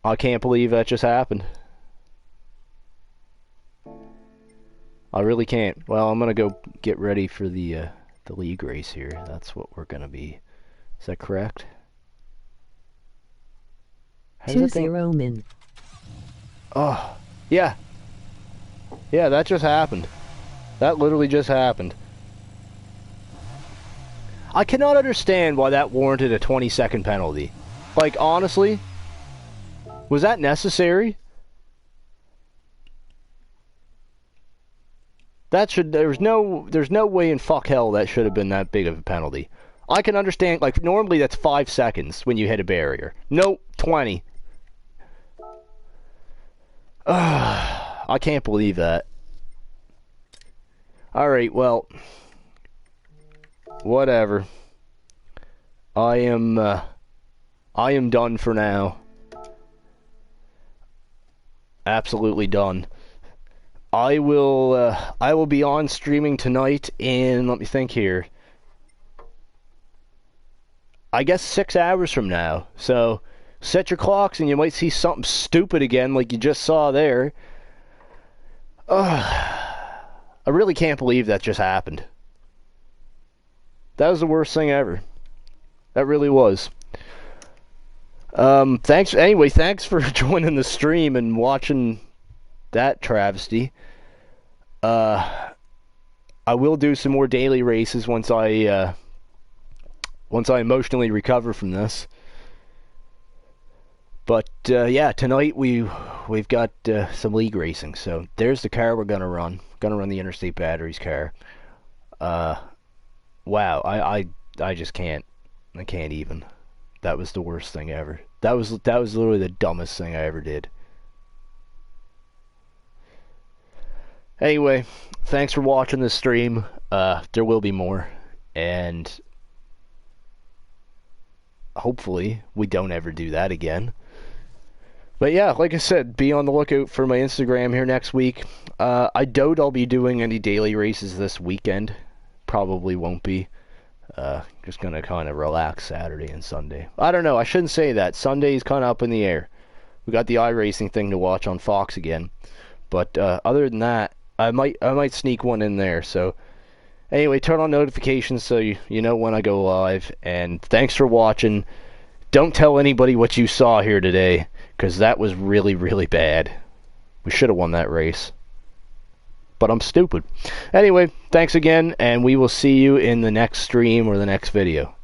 I can't believe that just happened. I really can't. Well, I'm gonna go get ready for the league race here. That's what we're gonna be. Is that correct? 2-0 min. Oh, yeah. Yeah, that just happened. That literally just happened. I cannot understand why that warranted a 20-second penalty. Like, honestly, was that necessary? That should, there's no way in fuck hell that should have been that big of a penalty. I can understand, like, normally that's 5 seconds when you hit a barrier. Nope, 20. I can't believe that. Alright, well, whatever. I am done for now. Absolutely done. I will be on streaming tonight in, let me think here, I guess 6 hours from now. So set your clocks and you might see something stupid again like you just saw there. I really can't believe that just happened. That was the worst thing ever. That really was. Thanks for joining the stream and watching that travesty. I will do some more daily races once I emotionally recover from this. But yeah, tonight we've got some league racing. So there's the car we're gonna run. Gonna run the Interstate Batteries car. Wow, I just can't. I can't even. That was the worst thing ever. That was literally the dumbest thing I ever did. Anyway, thanks for watching this stream. There will be more, and hopefully we don't ever do that again. But yeah, like I said, be on the lookout for my Instagram here next week. I doubt I'll be doing any daily races this weekend. Probably won't be. Just gonna kind of relax Saturday and Sunday. I don't know, I shouldn't say that. Sunday's kind of up in the air. We got the iRacing thing to watch on Fox again. But other than that, I might sneak one in there. So anyway, turn on notifications so you know when I go live. And thanks for watching. Don't tell anybody what you saw here today, because that was really, really bad. We should have won that race. But I'm stupid. Anyway, thanks again, and we will see you in the next stream or the next video.